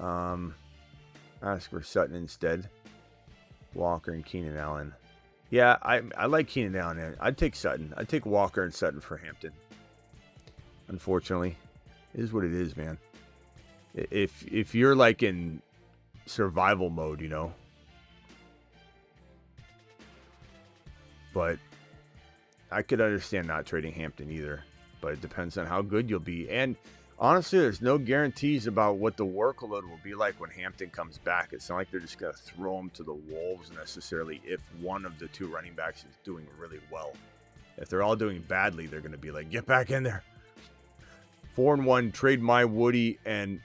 S1: Ask for Sutton instead. Walker and Keenan Allen. Yeah, I like Keenan Allen. I'd take Sutton. I'd take Walker and Sutton for Hampton. Unfortunately, it is what it is, man. If you're in survival mode, but I could understand not trading Hampton either. But it depends on how good you'll be. And honestly, there's no guarantees about what the workload will be like when Hampton comes back. It's not like they're just going to throw him to the wolves necessarily if one of the two running backs is doing really well. If they're all doing badly, they're going to be like, get back in there. 4-1, trade my Woody and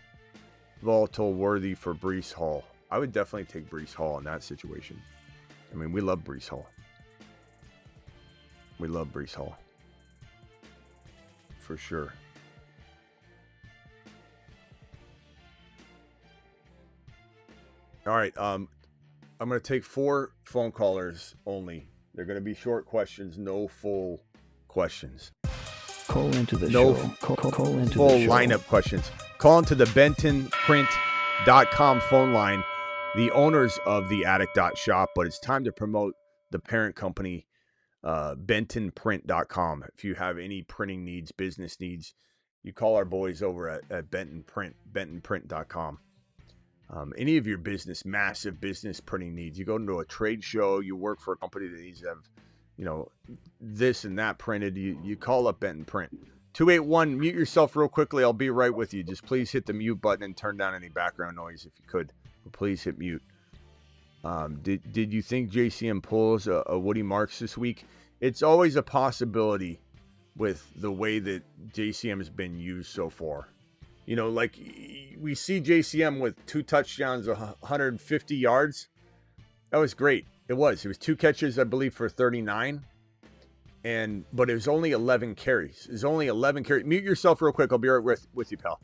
S1: volatile worthy for Breece Hall. I would definitely take Breece Hall in that situation. I mean, we love Breece Hall. We love Breece Hall. For sure. All right. I'm going to take 4 phone callers only. They're going to be short questions, no full questions.
S4: Call into the
S1: No
S4: show. Call into
S1: full
S4: the show.
S1: lineup questions. Call into the bentonprint.com phone line, the owners of the Attic.shop, but it's time to promote the parent company, bentonprint.com. If you have any printing needs, business needs, you call our boys over at bentonprint.com. Any of your business, massive business printing needs, you go into a trade show, you work for a company that needs to have, this and that printed, you call up Benton Print. 281, mute yourself real quickly. I'll be right with you. Just please hit the mute button and turn down any background noise if you could. But please hit mute. Did you think JCM pulls a Woody Marks this week? It's always a possibility with the way that JCM has been used so far. Like we see JCM with 2 touchdowns, 150 yards. That was great. It was 2 catches, I believe, for 39. But it was only 11 carries. It was only 11 carries. Mute yourself real quick. I'll be right with you, pal.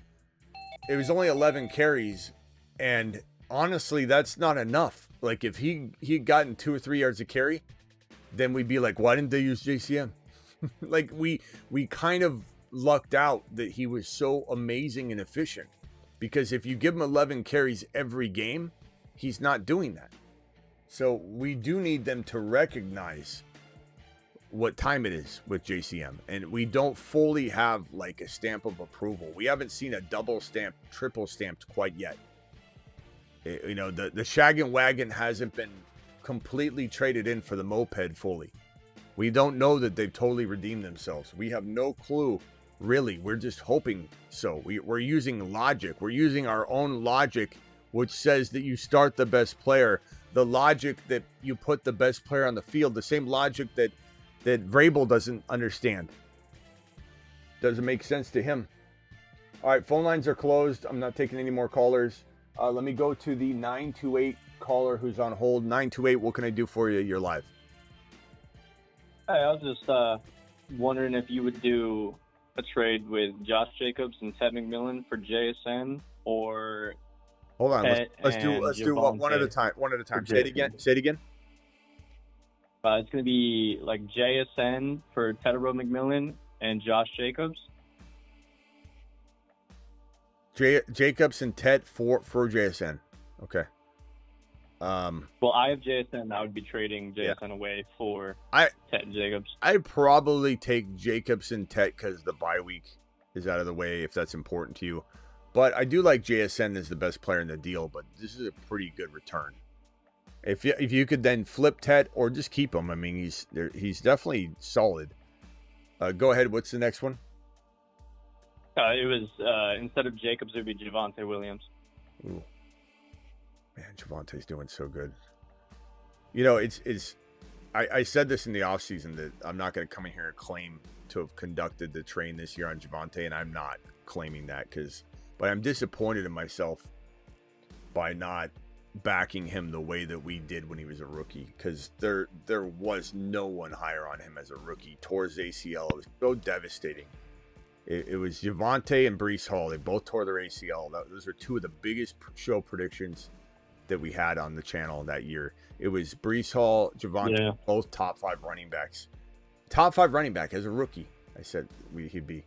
S1: It was only 11 carries. And honestly, that's not enough. Like if he'd gotten 2 or 3 yards of carry, then we'd be like, why didn't they use JCM? Like we kind of lucked out that he was so amazing and efficient, because if you give him 11 carries every game, he's not doing that. So we do need them to recognize what time it is with JCM, and we don't fully have like a stamp of approval. We haven't seen a double stamp, triple stamped quite yet. The shag and wagon hasn't been completely traded in for the moped fully. We don't know that they've totally redeemed themselves. We have no clue. Really, we're just hoping so. We're using logic. We're using our own logic, which says that you start the best player. The logic that you put the best player on the field. The same logic that Vrabel doesn't understand. Doesn't make sense to him. All right, phone lines are closed. I'm not taking any more callers. Let me go to the 928 caller who's on hold. 928, what can I do for you? You're live.
S5: Hey, I was just wondering if you would do a trade with Josh Jacobs and Ted McMillan for JSN, or
S1: hold on. Let's do
S5: Javonte
S1: one at a time. Say it again.
S5: It's going to be like JSN for Tedero McMillan and Josh Jacobs.
S1: Jacobs and Ted for JSN. Okay.
S5: Well, I have JSN. I would be trading JSN away for Ted and Jacobs.
S1: I'd probably take Jacobs and Ted because the bye week is out of the way, if that's important to you. But I do like JSN as the best player in the deal, but this is a pretty good return. If you could then flip Ted or just keep him, I mean, he's definitely solid. Go ahead. What's the next one?
S5: It was instead of Jacobs, it would be Javonte Williams.
S1: Ooh. Man, Javonte's doing so good. I said this in the offseason that I'm not going to come in here and claim to have conducted the train this year on Javonte, and I'm not claiming that but I'm disappointed in myself by not backing him the way that we did when he was a rookie, because there was no one higher on him as a rookie. Tore his ACL. It was so devastating. It was Javonte and Breece Hall. They both tore their ACL. Those are 2 of the biggest show predictions that we had on the channel that year. It was Breece Hall, Javonte, both top 5 running backs. Top 5 running back as a rookie. I said he'd be.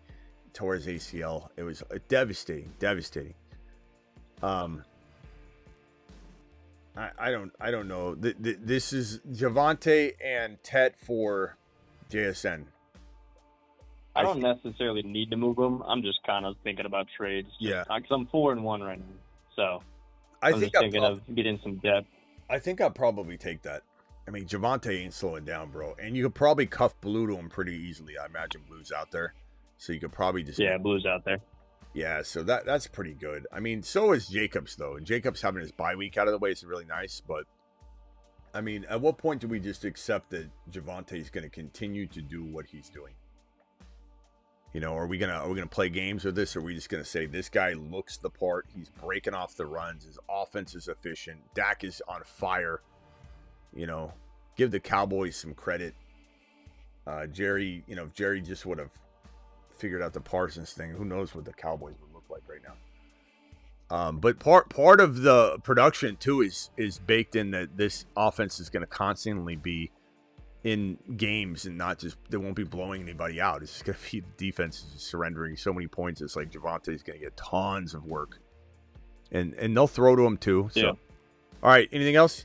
S1: Tore his ACL. It was devastating. I don't know. This is Javonte and Tet for JSN.
S5: I don't necessarily need to move them. I'm just kind of thinking about trades.
S1: Yeah.
S5: Because I'm 4-1 right now. So I'm just thinking of getting some depth.
S1: I think I'll probably take that. I mean, Javonte ain't slowing down, bro. And you could probably cuff Blue to him pretty easily. I imagine Blue's out there. So you could probably just...
S5: Yeah, Blue's out there.
S1: Yeah, so that's pretty good. I mean, so is Jacobs, though. And Jacobs having his bye week out of the way is really nice. But, I mean, at what point do we just accept that Javonte is going to continue to do what he's doing? You know, are we gonna play games with this? Or are we just gonna say this guy looks the part? He's breaking off the runs. His offense is efficient. Dak is on fire. You know, give the Cowboys some credit. Jerry, you know, if Jerry just would have figured out the Parsons thing, who knows what the Cowboys would look like right now. But part of the production too is baked in that this offense is going to constantly be in games and not just, they won't be blowing anybody out. It's just going to be defense is surrendering so many points. It's like Javonte's going to get tons of work, and they'll throw to him too. So,
S5: Yeah.
S1: All right, anything else?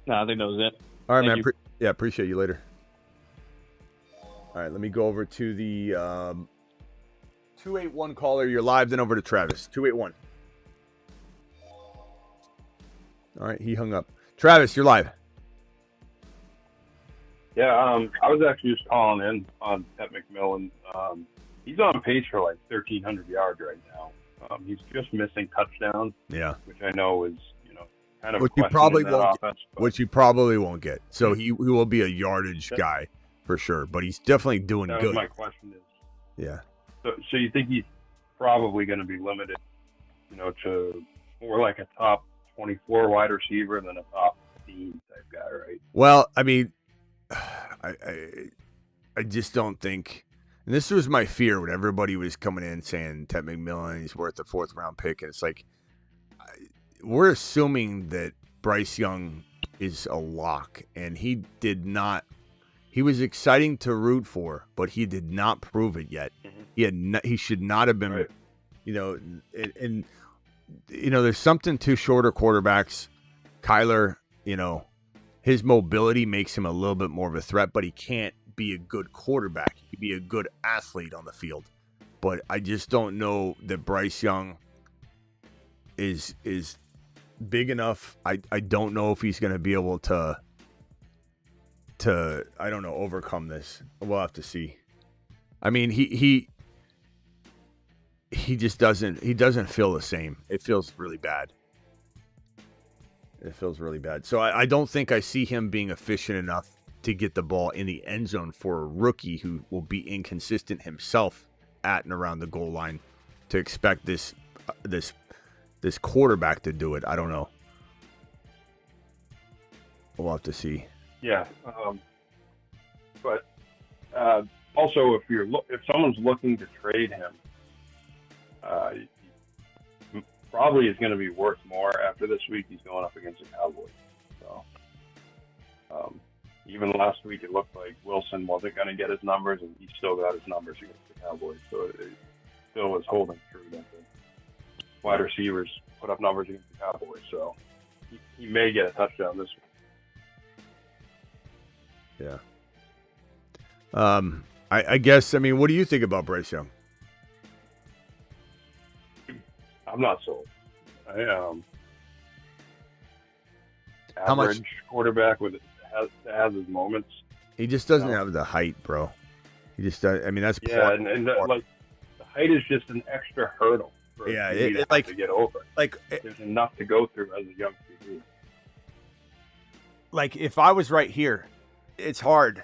S5: No, I think that was it.
S1: All right,
S5: Thank
S1: man.
S5: you.
S1: Appreciate you later. All right, let me go over to the 281 caller. You're live, then over to Travis. 281. All right, he hung up. Travis, you're live.
S6: Yeah, I was actually just calling in on Ted McMillan. He's on pace for like 1,300 yards right now. He's just missing touchdowns,
S1: Yeah.
S6: which I know is, you know, kind of
S1: Which you
S6: questioning
S1: probably
S6: that
S1: won't
S6: offense. But
S1: Which you probably won't get. So he will be a yardage guy for sure, but he's definitely doing
S6: that was
S1: good.
S6: my question is,
S1: Yeah.
S6: so you think he's probably going to be limited, you know, to more like a top 24 wide receiver than a top 15 type guy, right?
S1: Well, I mean, I just don't think, and this was my fear when everybody was coming in saying Ted McMillan, he's worth a 4th round pick. And it's like, we're assuming that Bryce Young is a lock, and he was exciting to root for, but he did not prove it yet. He should not have been,
S6: Right.
S1: you know, and you know, there's something to shorter quarterbacks. Kyler, you know, his mobility makes him a little bit more of a threat, but he can't be a good quarterback. He can be a good athlete on the field. But I just don't know that Bryce Young is big enough. I don't know if he's going to be able to I don't know, overcome this. We'll have to see. I mean, he just doesn't feel the same. It feels really bad. It feels really bad. So I don't think I see him being efficient enough to get the ball in the end zone for a rookie who will be inconsistent himself at and around the goal line to expect this quarterback to do it. I don't know. We'll have to see.
S6: Yeah, but also if someone's looking to trade him, he probably is going to be worth more after this week. He's going up against the Cowboys. So even last week, it looked like Wilson wasn't going to get his numbers, and he still got his numbers against the Cowboys. So it still was holding true that the wide receivers put up numbers against the Cowboys. So he may get a touchdown this week.
S1: Yeah. I guess, I mean, what do you think about Bryce Young?
S6: I'm not sold.
S1: How much-
S6: Average quarterback has his moments.
S1: He just doesn't have the height, bro. He just does. I mean, that's
S6: Yeah,
S1: part-
S6: and like the height is just an extra hurdle for
S1: Yeah,
S6: a QB to have to get over.
S1: like
S6: There's enough to go through as a young QB.
S1: like if I was right here, it's hard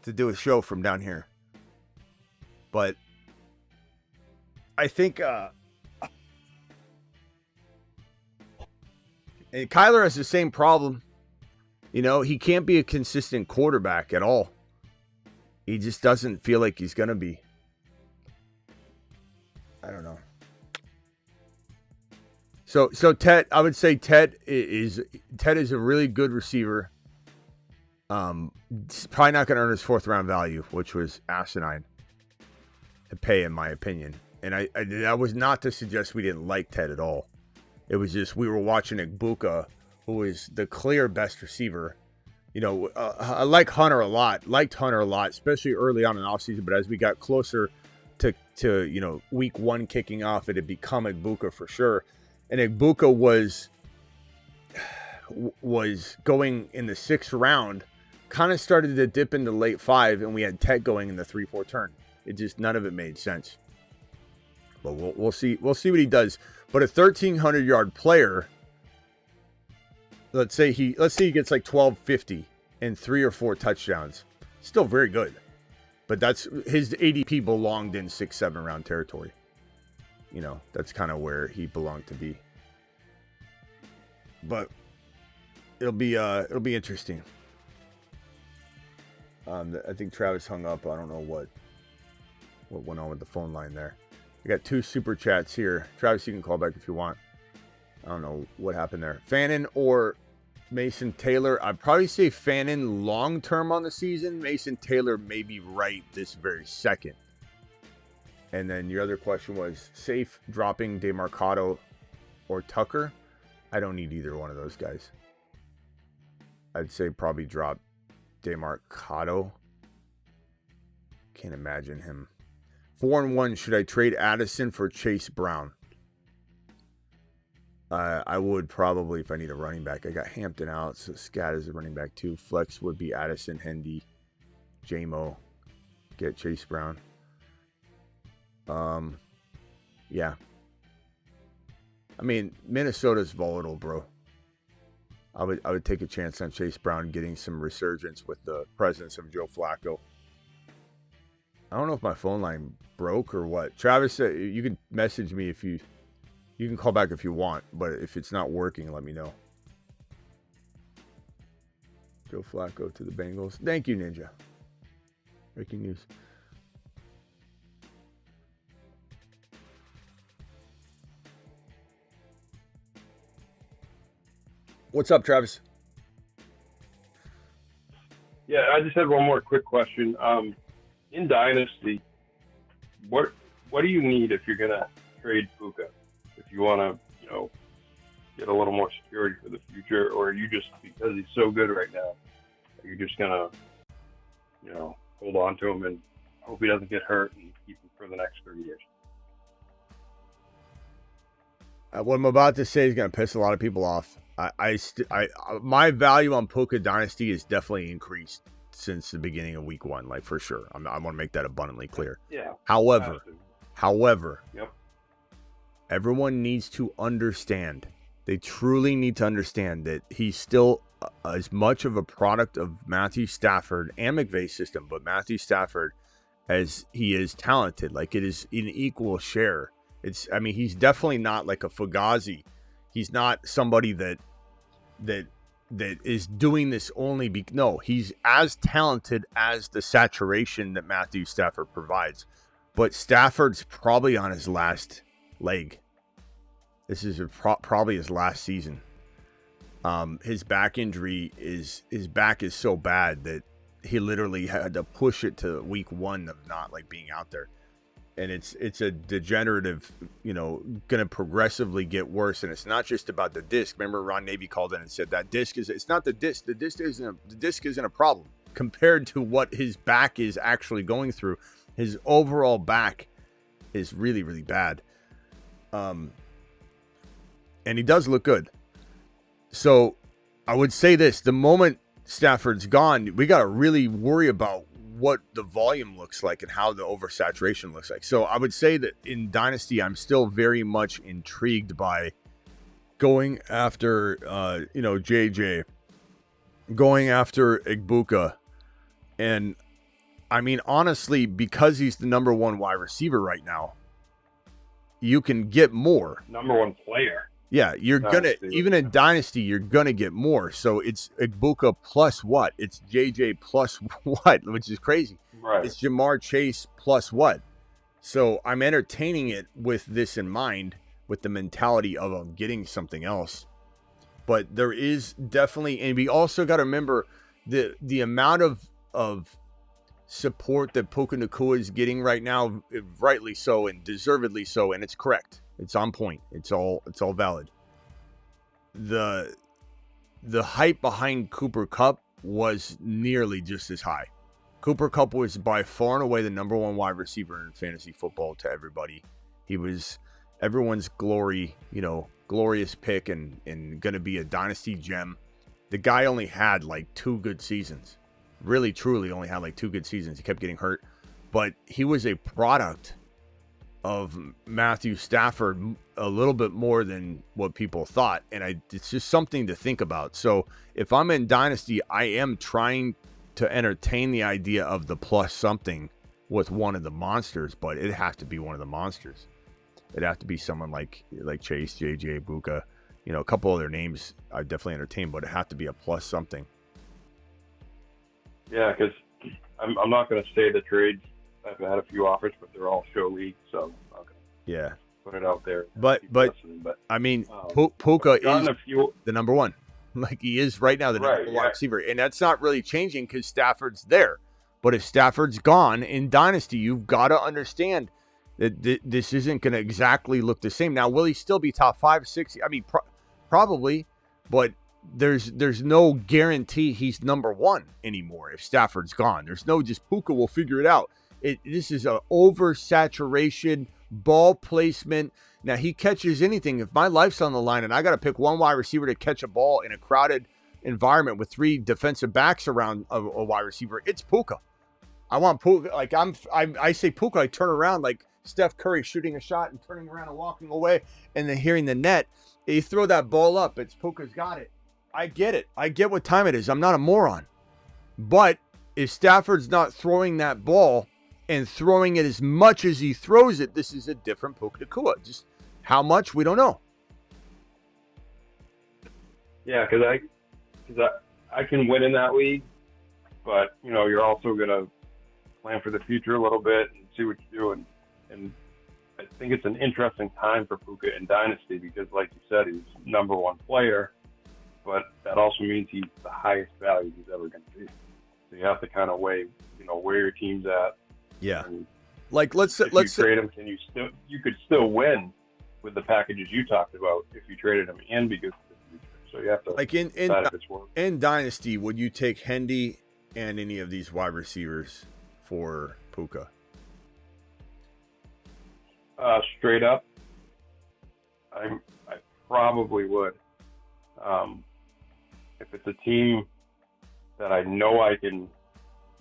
S1: to do a show from down here. But I think and Kyler has the same problem. You know, he can't be a consistent quarterback at all. He just doesn't feel like he's going to be. I don't know. So Ted, I would say Ted is a really good receiver. He's probably not going to earn his 4th round value, which was asinine to pay, in my opinion. And I that was not to suggest we didn't like Ted at all. It was just we were watching Igbuka, who is the clear best receiver. You know, I liked Hunter a lot, especially early on in the offseason. But as we got closer to you know, week 1 kicking off, it had become Igbuka for sure. And Igbuka was going in the 6th round, kind of started to dip into late 5, and we had Ted going in the 3-4 turn. It just, none of it made sense. But we'll see. We'll see what he does. But a 1,300-yard player, let's say he gets like 1,250 and 3 or 4 touchdowns. Still very good. But that's his ADP belonged in 6-7 round territory. You know, that's kind of where he belonged to be. But it'll be interesting. I think Travis hung up. I don't know what went on with the phone line there. I got 2 super chats here. Travis, you can call back if you want. I don't know what happened there. Fannin or Mason Taylor? I'd probably say Fannin long term on the season. Mason Taylor may be right this very second. And then your other question was safe dropping DeMarcado or Tucker. I don't need either one of those guys. I'd say probably drop DeMarcado. Can't imagine him. 4-1. Should I trade Addison for Chase Brown? I would probably if I need a running back. I got Hampton out, so Scat is a running back too. Flex would be Addison, Hendy, J-Mo. Get Chase Brown. Yeah. I mean, Minnesota's volatile, bro. I would take a chance on Chase Brown getting some resurgence with the presence of Joe Flacco. I don't know if my phone line broke or what. Travis, you can message me if you can call back if you want, but if it's not working, let me know. Joe Flacco to the Bengals. Thank you, Ninja. Breaking news. What's up, Travis?
S6: Yeah, I just had one more quick question. In Dynasty, what do you need if you're gonna trade Puka? If you want to, get a little more security for the future, or are you just because he's so good right now, are you just gonna, hold on to him and hope he doesn't get hurt and keep him for the next 3 years?
S1: What I'm about to say is going to piss a lot of people off. My value on Puka Dynasty is definitely increased since the beginning of week 1, like for sure. I want to make that abundantly clear.
S6: Yeah.
S1: However,
S6: yep.
S1: Everyone needs to understand. They truly need to understand that he's still as much of a product of Matthew Stafford and McVay's system, but Matthew Stafford as he is talented. Like it is an equal share. He's definitely not like a Fugazi. He's not somebody that is doing this only no, he's as talented as the saturation that Matthew Stafford provides. But Stafford's probably on his last leg. This is probably his last season. His back injury his back is so bad that he literally had to push it to week 1 of not like being out there. And it's a degenerative, going to progressively get worse. And it's not just about the disc. Remember, Ron Navy called in and said that it's not the disc. The disc isn't a problem compared to what his back is actually going through. His overall back is really, really bad. And he does look good. So I would say this: the moment Stafford's gone, we got to really worry about what the volume looks like and how the oversaturation looks like. So I would say that in Dynasty, I'm still very much intrigued by going after, JJ, going after Igbuka. And I mean, honestly, because he's the number 1 wide receiver right now, you can get more.
S6: Number 1 player.
S1: Yeah, you're even in Dynasty, you're gonna get more. So it's Igbuka plus what? It's JJ plus what? Which is crazy.
S6: Right.
S1: It's Jamar Chase plus what? So I'm entertaining it with this in mind, with the mentality of getting something else. But there is definitely, and we also got to remember the amount of support that Puka Nacua is getting right now, rightly so and deservedly so, and it's correct. It's on point. It's all valid. The hype behind Cooper Kupp was nearly just as high. Cooper Kupp was by far and away the number 1 wide receiver in fantasy football to everybody. He was everyone's glorious pick and going to be a dynasty gem. The guy only had like 2 good seasons. Really, truly only had like 2 good seasons. He kept getting hurt. But he was a product of Matthew Stafford a little bit more than what people thought. And it's just something to think about. So if I'm in Dynasty, I am trying to entertain the idea of the plus something with one of the monsters, but it has to be one of the monsters. It'd have to be someone like Chase, JJ, Buka, a couple other names I definitely entertain, but it has to be a plus something.
S6: Yeah, because I'm not going to say the trades. I've had a few offers, but they're all show leagues, so I'm not going to put it out there.
S1: But I mean, Puka is the number one. Like he is right now, the number one receiver. And that's not really changing because Stafford's there. But if Stafford's gone in Dynasty, you've got to understand that this isn't going to exactly look the same. Now, will he still be top 5, 6? I mean, probably. But there's no guarantee he's number one anymore if Stafford's gone. There's no just Puka will figure it out. This is an oversaturation, ball placement. Now, he catches anything. If my life's on the line and I got to pick one wide receiver to catch a ball in a crowded environment with 3 defensive backs around a wide receiver, it's Puka. I want Puka. Like I say Puka, I turn around like Steph Curry shooting a shot and turning around and walking away and then hearing the net. You throw that ball up, it's Puka's got it. I get it. I get what time it is. I'm not a moron. But if Stafford's not throwing that ball and throwing it as much as he throws it, this is a different Puka Nacua. Just how much, we don't know.
S6: Yeah, because I can win in that league, but you're also gonna plan for the future a little bit and see what you're doing. And I think it's an interesting time for Puka in Dynasty because, like you said, he's number one player, but that also means he's the highest value he's ever going to be. So you have to kind of weigh, where your team's at.
S1: Yeah.
S6: And
S1: like let's
S6: trade him. You could still win with the packages you talked about if you traded him and be good for the future. So you have to decide if it's worth it.
S1: In Dynasty, would you take Hendy and any of these wide receivers for Puka?
S6: Straight up, I probably would. If it's a team that I know I can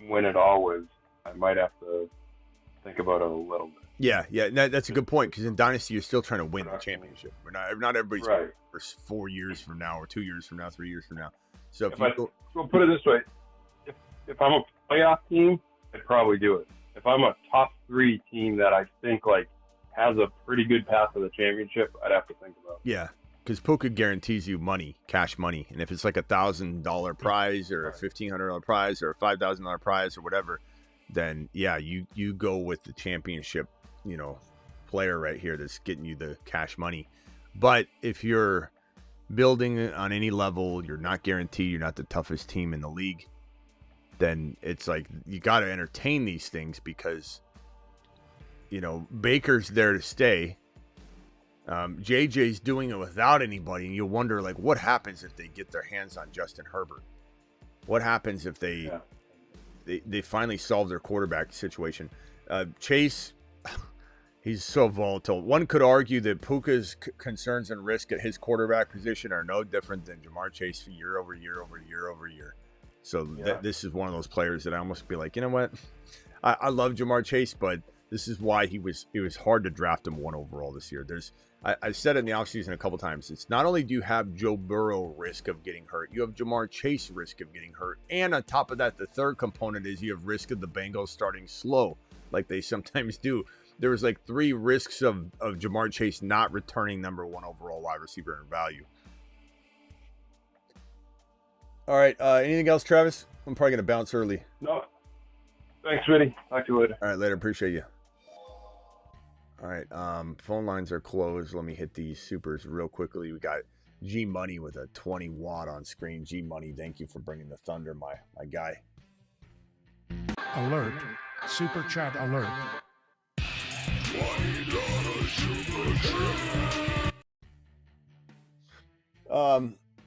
S6: win it all with, I might have to think about it a little bit.
S1: Yeah, that's a good point because in Dynasty you're still trying to win the championship. We're not everybody's
S6: right.
S1: For 4 years from now, or 2 years from now, 3 years from now. So
S6: we'll put it this way: if I'm a playoff team, I'd probably do it. If I'm a top 3 team that I think has a pretty good path to the championship, I'd have to think about it.
S1: Yeah, because Puka guarantees you money, cash money, and if it's like $1,000 prize or a $1,500 prize or a $5,000 prize or whatever, then you go with the championship, player right here that's getting you the cash money. But if you're building on any level, you're not guaranteed, you're not the toughest team in the league, then it's like you got to entertain these things because Baker's there to stay. JJ's doing it without anybody, and you'll wonder what happens if they get their hands on Justin Herbert? What happens if they finally solve their quarterback situation? Chase, he's so volatile. One could argue that Puka's concerns and risk at his quarterback position are no different than Jamar Chase year over year over year over year. So this is one of those players that I almost be like, you know what? I love Jamar Chase, but this is why it was hard to draft him 1 overall this year. I said it in the offseason a couple times. It's not only do you have Joe Burrow risk of getting hurt, you have Jamar Chase risk of getting hurt. And on top of that, the third component is you have risk of the Bengals starting slow, like they sometimes do. There was 3 risks of Jamar Chase not returning number 1 overall wide receiver in value. All right. Anything else, Travis? I'm probably going to bounce early.
S6: No. Thanks, Smitty. Talk to you later.
S1: All right, later. Appreciate you. All right, phone lines are closed. Let me hit these supers real quickly. We got G Money with a 20 watt on screen. G Money, thank you for bringing the thunder, my guy.
S3: Alert. Super chat alert.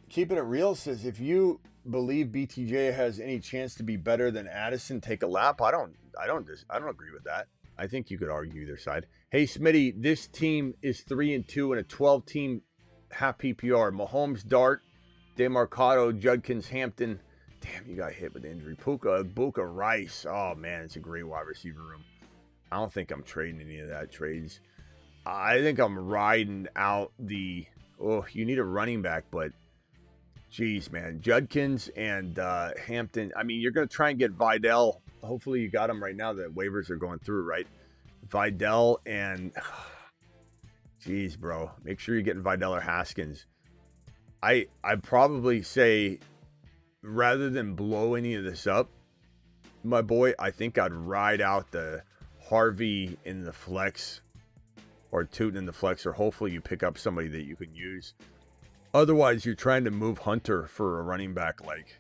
S1: Keeping it real says, if you believe BTJ has any chance to be better than Addison, take a lap. I don't agree with that. I think you could argue either side. Hey, Smitty, this team is 3-2 in a 12-team half PPR. Mahomes, Dart, DeMarcado, Judkins, Hampton. Damn, you got hit with injury. Puka, Rice. Oh, man, it's a great wide receiver room. I don't think I'm trading any of that trades. I think I'm riding out the, you need a running back, but geez, man, Judkins and Hampton. I mean, you're going to try and get Vidal. Hopefully you got him right now. The waivers are going through, right? Vidal and, geez, bro, make sure you're getting Vidal or Haskins. I'd probably say, rather than blow any of this up, my boy, I think I'd ride out the Harvey in the flex or Tootin in the flex, or hopefully you pick up somebody that you can use. Otherwise, you're trying to move Hunter for a running back like,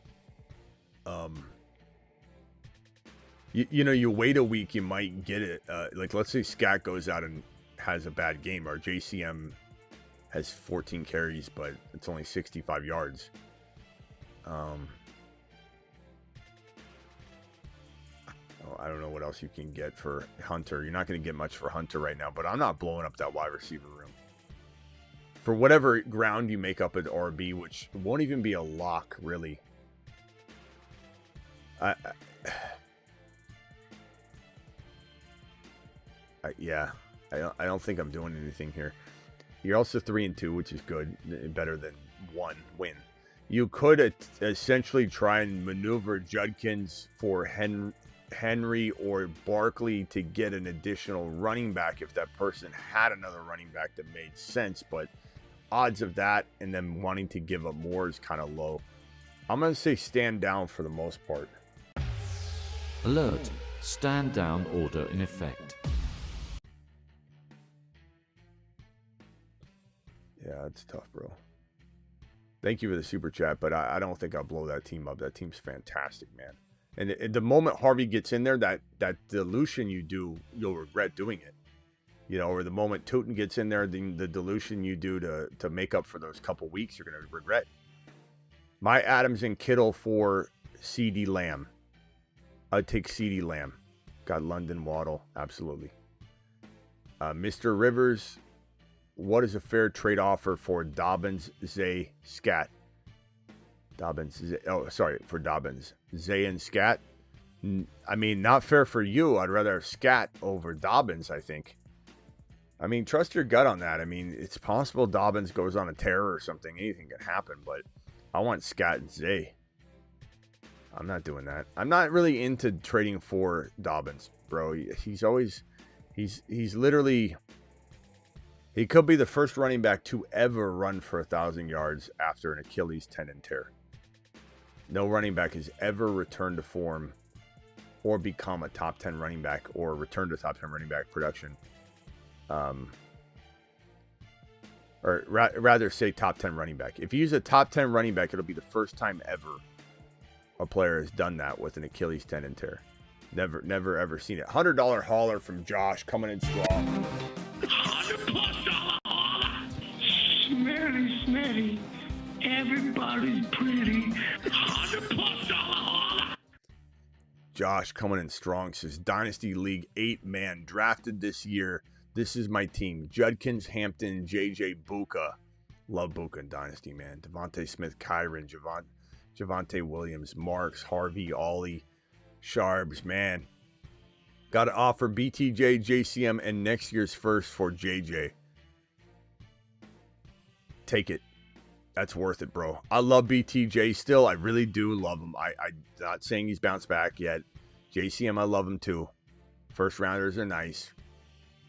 S1: you wait a week, you might get it. Like, let's say Scat goes out and has a bad game, or JCM has 14 carries, but it's only 65 yards. I don't know what else you can get for Hunter. You're not going to get much for Hunter right now, but I'm not blowing up that wide receiver room. For whatever ground you make up at RB, which won't even be a lock, really. I don't think I'm doing anything here. You're also 3-2, which is good, better than 1 win. You could essentially try and maneuver Judkins for Henry or Barkley to get an additional running back if that person had another running back that made sense, but odds of that and them wanting to give up more is kind of low. I'm going to say stand down for the most part.
S7: Alert. Stand down order in effect.
S1: Yeah, it's tough, bro. Thank you for the super chat, but I don't think I'll blow that team up. That team's fantastic, man. And the moment Harvey gets in there, that dilution you do, you'll regret doing it. Or the moment Tootin gets in there, the dilution you do to make up for those couple weeks, you're going to regret. My Adams and Kittle for CD Lamb. I'd take CD Lamb. Got London Waddle, absolutely. Mr. Rivers, what is a fair trade offer for Dobbins, Zay, Scat? For Dobbins. Zay and Scat? I mean, not fair for you. I'd rather have Scat over Dobbins, I think. I mean, trust your gut on that. I mean, it's possible Dobbins goes on a tear or something. Anything can happen, but I want Scat and Zay. I'm not doing that. I'm not really into trading for Dobbins, bro. He's literally... He could be the first running back to ever run for 1,000 yards after an Achilles tendon tear. No running back has ever returned to form or become a top 10 running back or return to top 10 running back production. Or rather say top 10 running back. If you use a top 10 running back, it'll be the first time ever a player has done that with an Achilles tendon tear. Never ever seen it. $100 hauler from Josh coming in strong.
S8: $100+ hauler. Smitty. Everybody's pretty. $100+ hauler.
S1: Josh coming in strong says Dynasty League 8-man drafted this year. This is my team. Judkins, Hampton, JJ, Buka. Love Buka in Dynasty, man. Devontae Smith, Kyron, Javonte Williams, Marks, Harvey, Ollie, Sharps, man. Got to offer BTJ, JCM, and next year's first for JJ. Take it. That's worth it, bro. I love BTJ still. I really do love him. I'm not saying he's bounced back yet. JCM, I love him too. First rounders are nice.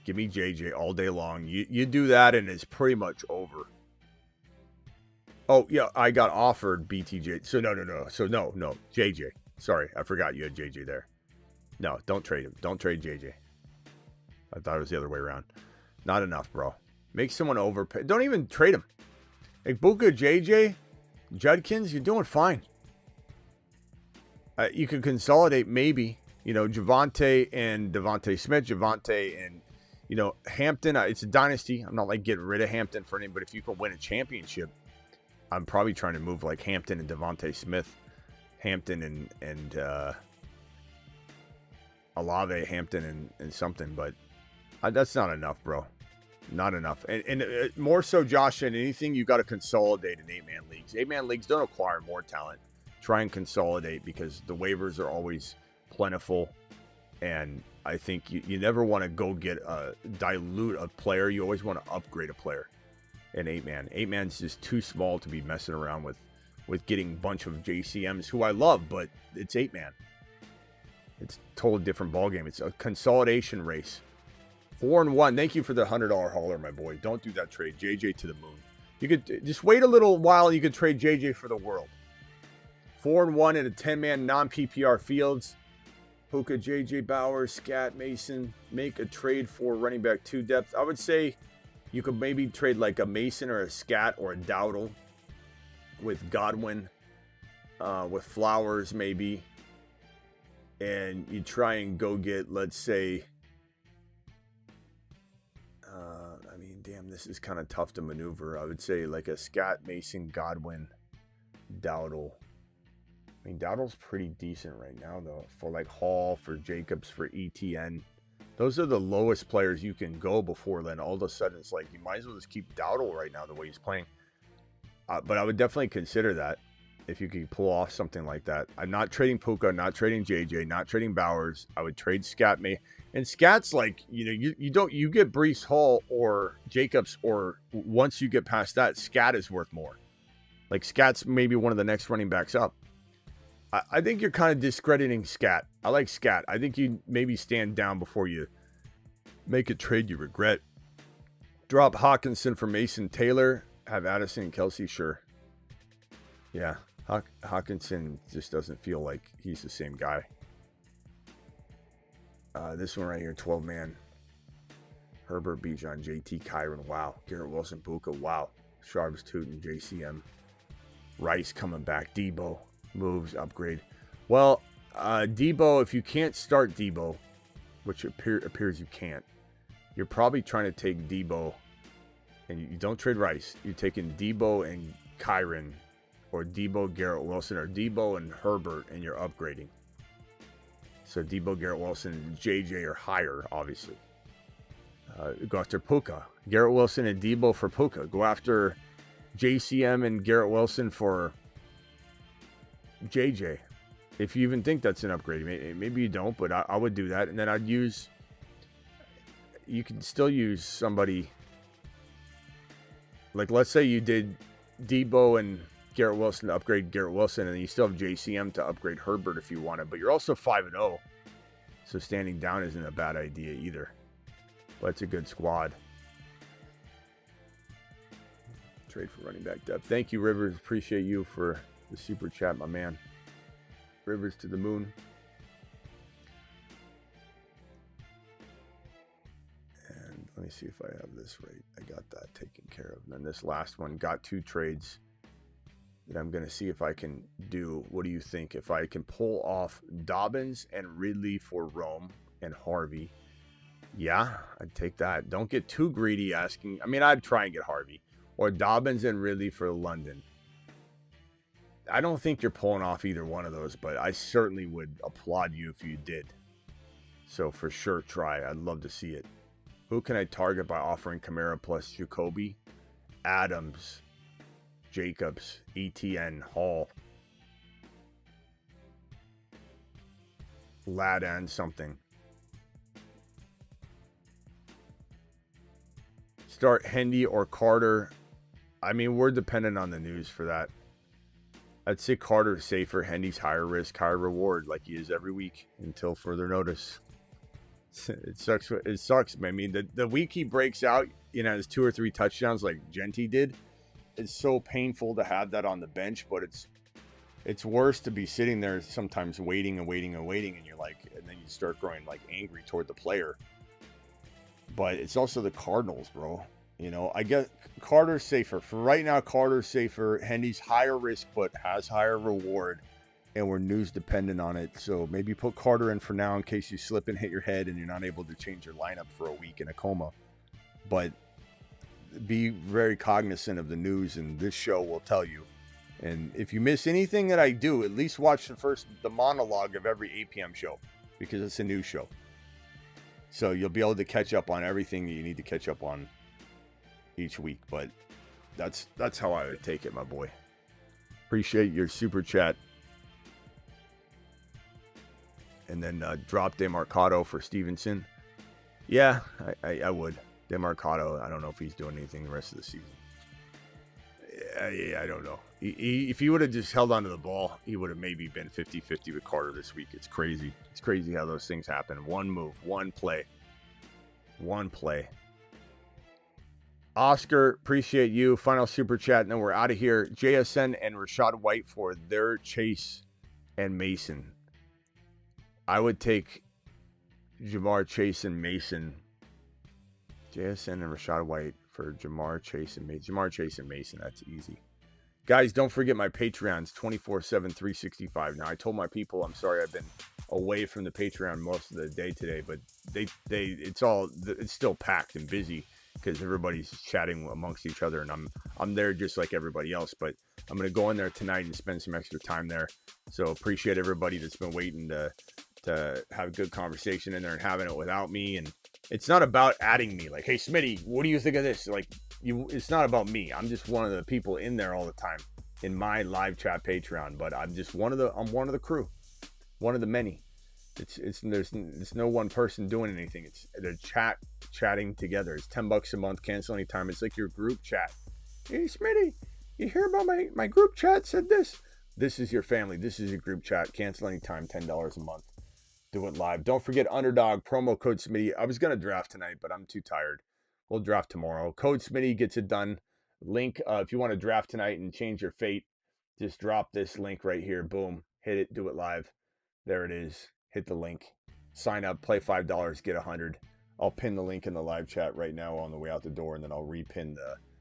S1: Give me JJ all day long. You do that and it's pretty much over. Oh, yeah, I got offered BTJ. So no. So no. JJ. Sorry, I forgot you had JJ there. No, don't trade him. Don't trade JJ. I thought it was the other way around. Not enough, bro. Make someone overpay. Don't even trade him. Like Buka, JJ, Judkins, you're doing fine. You can consolidate maybe. Javonte and Devontae Smith, Javonte and, Hampton. It's a dynasty. I'm not like getting rid of Hampton for anything, but if you can win a championship, I'm probably trying to move like Hampton and Devontae Smith. Hampton and Olave, Hampton and something, but that's not enough, bro. Not enough. And more so, Josh, than anything, you got to consolidate in 8-man leagues. 8-man leagues don't acquire more talent. Try and consolidate because the waivers are always plentiful and I think you never want to go get dilute a player. You always want to upgrade a player. And 8-man. 8-man's just too small to be messing around with getting a bunch of JCMs, who I love, but it's 8-man. It's a totally different ballgame. It's a consolidation race. 4-1. Thank you for the $100 hauler, my boy. Don't do that trade. JJ to the moon. You could just wait a little while. You could trade JJ for the world. 4-1 in a 10-man non-PPR fields. Puka, JJ Bowers, Scat, Mason. Make a trade for running back 2 depth. I would say you could maybe trade like a Mason or a Scat or a Dowdle with Godwin, with Flowers maybe. And you try and go get, let's say, I mean, damn, this is kind of tough to maneuver. I would say like a Scat, Mason, Godwin, Dowdle. I mean, Dowdle's pretty decent right now, though. For like Hall, for Jacobs, for ETN. Those are the lowest players you can go before then. All of a sudden, it's like you might as well just keep Dowdle right now the way he's playing. But I would definitely consider that if you could pull off something like that. I'm not trading Puka, not trading JJ, not trading Bowers. I would trade Scat. And Scat's like, you get Breece Hall or Jacobs, or once you get past that, Scat is worth more. Like Scat's maybe one of the next running backs up. I think you're kind of discrediting Scat. I like Scat. I think you maybe stand down before you make a trade you regret. Drop Hawkinson for Mason Taylor. Have Addison and Kelsey, sure. Yeah, Hawkinson just doesn't feel like he's the same guy. This one right here, 12-man. Herbert, Bijan, JT, Kyron, wow. Garrett Wilson, Buka, wow. Sharps, Tootin, JCM. Rice coming back. Debo. Moves, upgrade. Well, Debo, if you can't start Debo, which appears you can't, you're probably trying to take Debo, and you don't trade Rice. You're taking Debo and Kyron, or Debo, Garrett Wilson, or Debo and Herbert, and you're upgrading. So Debo, Garrett Wilson, and JJ are higher, obviously. Go after Puka. Garrett Wilson and Debo for Puka. Go after JCM and Garrett Wilson for JJ, if you even think that's an upgrade. Maybe you don't, but I would do that. And then you can still use somebody, like let's say you did Debo and Garrett Wilson to upgrade Garrett Wilson, and then you still have JCM to upgrade Herbert if you wanted, but you're also 5-0, so standing down isn't a bad idea either. But it's a good squad. Trade for running back depth. Thank you, Rivers. Appreciate you for the super chat, my man. Rivers to the moon. And let me see if I have this right. I got that taken care of. And then this last one, got 2 trades that I'm going to see if I can do. What do you think? If I can pull off Dobbins and Ridley for Rome and Harvey. Yeah, I'd take that. Don't get too greedy asking. I mean, I'd try and get Harvey. Or Dobbins and Ridley for London. I don't think you're pulling off either one of those, but I certainly would applaud you if you did. So for sure, try. I'd love to see it. Who can I target by offering Kamara plus Jacoby? Adams, Jacobs, ETN, Hall, Ladd and something. Start Hendy or Carter. I mean, we're dependent on the news for that. I'd say Carter's safer. Hendy's higher risk, higher reward, like he is every week until further notice. It sucks. It sucks. I mean, the week he breaks out, has 2 or 3 touchdowns like Genty did. It's so painful to have that on the bench, but it's worse to be sitting there sometimes waiting, and you're like, and then you start growing like angry toward the player. But it's also the Cardinals, bro. I get Carter's safer. For right now, Carter's safer. Hendy's higher risk, but has higher reward. And we're news dependent on it. So maybe put Carter in for now in case you slip and hit your head and you're not able to change your lineup for a week in a coma. But be very cognizant of the news, and this show will tell you. And if you miss anything that I do, at least watch the monologue of every 8 p.m. show, because it's a news show. So you'll be able to catch up on everything that you need to catch up on each week. But that's how I would take it, my boy. Appreciate your super chat. and then drop DeMarcado for Stevenson. Yeah, I would. DeMarcado, I don't know if he's doing anything the rest of the season. Yeah, I don't know. If he would have just held onto the ball, he would have maybe been 50-50 with Carter this week. It's crazy. It's crazy how those things happen. One move, one play. Oscar, appreciate you. Final super chat, and then we're out of here. JSN and Rachaad White for their Chase and Mason. I would take Jamar Chase and Mason. JSN and Rachaad White for Jamar Chase and Mason. Jamar Chase and Mason, that's easy. Guys, don't forget my Patreons, 24/7, 365. Now, I told my people, I'm sorry I've been away from the Patreon most of the day today, but it's still packed and busy because everybody's chatting amongst each other, and I'm there just like everybody else. But I'm going to go in there tonight and spend some extra time there. So appreciate everybody that's been waiting to have a good conversation in there and having it without me. And it's not about adding me. Like, hey, Smitty, what do you think of this? Like, it's not about me. I'm just one of the people in there all the time in my live chat Patreon. But I'm just one of the crew, one of the many. There's no one person doing anything. They're chatting together. It's $10 a month. Cancel anytime. It's like your group chat. Hey, Smitty, you hear about my group chat said this? This is your family. This is your group chat. Cancel anytime. $10 a month. Do it live. Don't forget Underdog promo code Smitty. I was gonna draft tonight, but I'm too tired. We'll draft tomorrow. Code Smitty gets it done. Link if you want to draft tonight and change your fate, just drop this link right here. Boom. Hit it. Do it live. There it is. Hit the link. Sign up. Play $5. Get 100. I'll pin the link in the live chat right now on the way out the door, and then I'll repin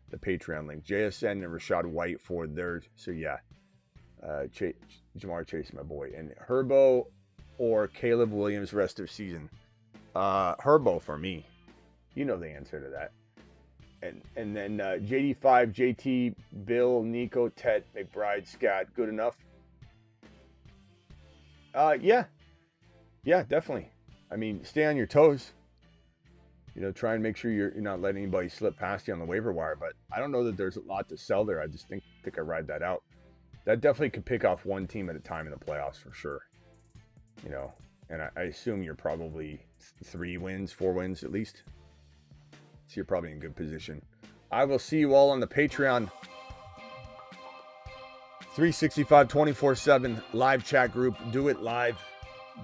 S1: the Patreon link. JSN and Rachaad White for theirs. So yeah, Jamar Chase, my boy, and Herbo or Caleb Williams rest of season. Herbo for me. You know the answer to that. And then JD5, JT, Bill, Nico, Tet, McBride, Scott, good enough? Yeah, definitely. I mean, stay on your toes. You know, try and make sure you're not letting anybody slip past you on the waiver wire. But I don't know that there's a lot to sell there. I just think I ride that out. That definitely could pick off one team at a time in the playoffs for sure. You know, and I assume you're probably 4 wins at least. So you're probably in good position. I will see you all on the Patreon. 365 24/7 live chat group. Do it live.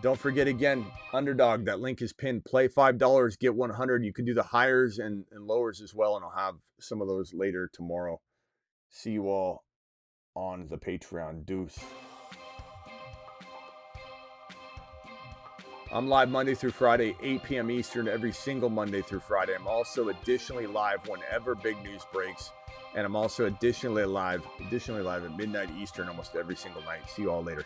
S1: Don't forget again, Underdog. That link is pinned. Play $5, get 100. You can do the hires and lowers as well, and I'll have some of those later tomorrow. See you all on the Patreon. Deuce. I'm live Monday through Friday, 8 p.m. Eastern, every single Monday through Friday. I'm also additionally live whenever big news breaks. And I'm also additionally live at midnight Eastern almost every single night. See you all later.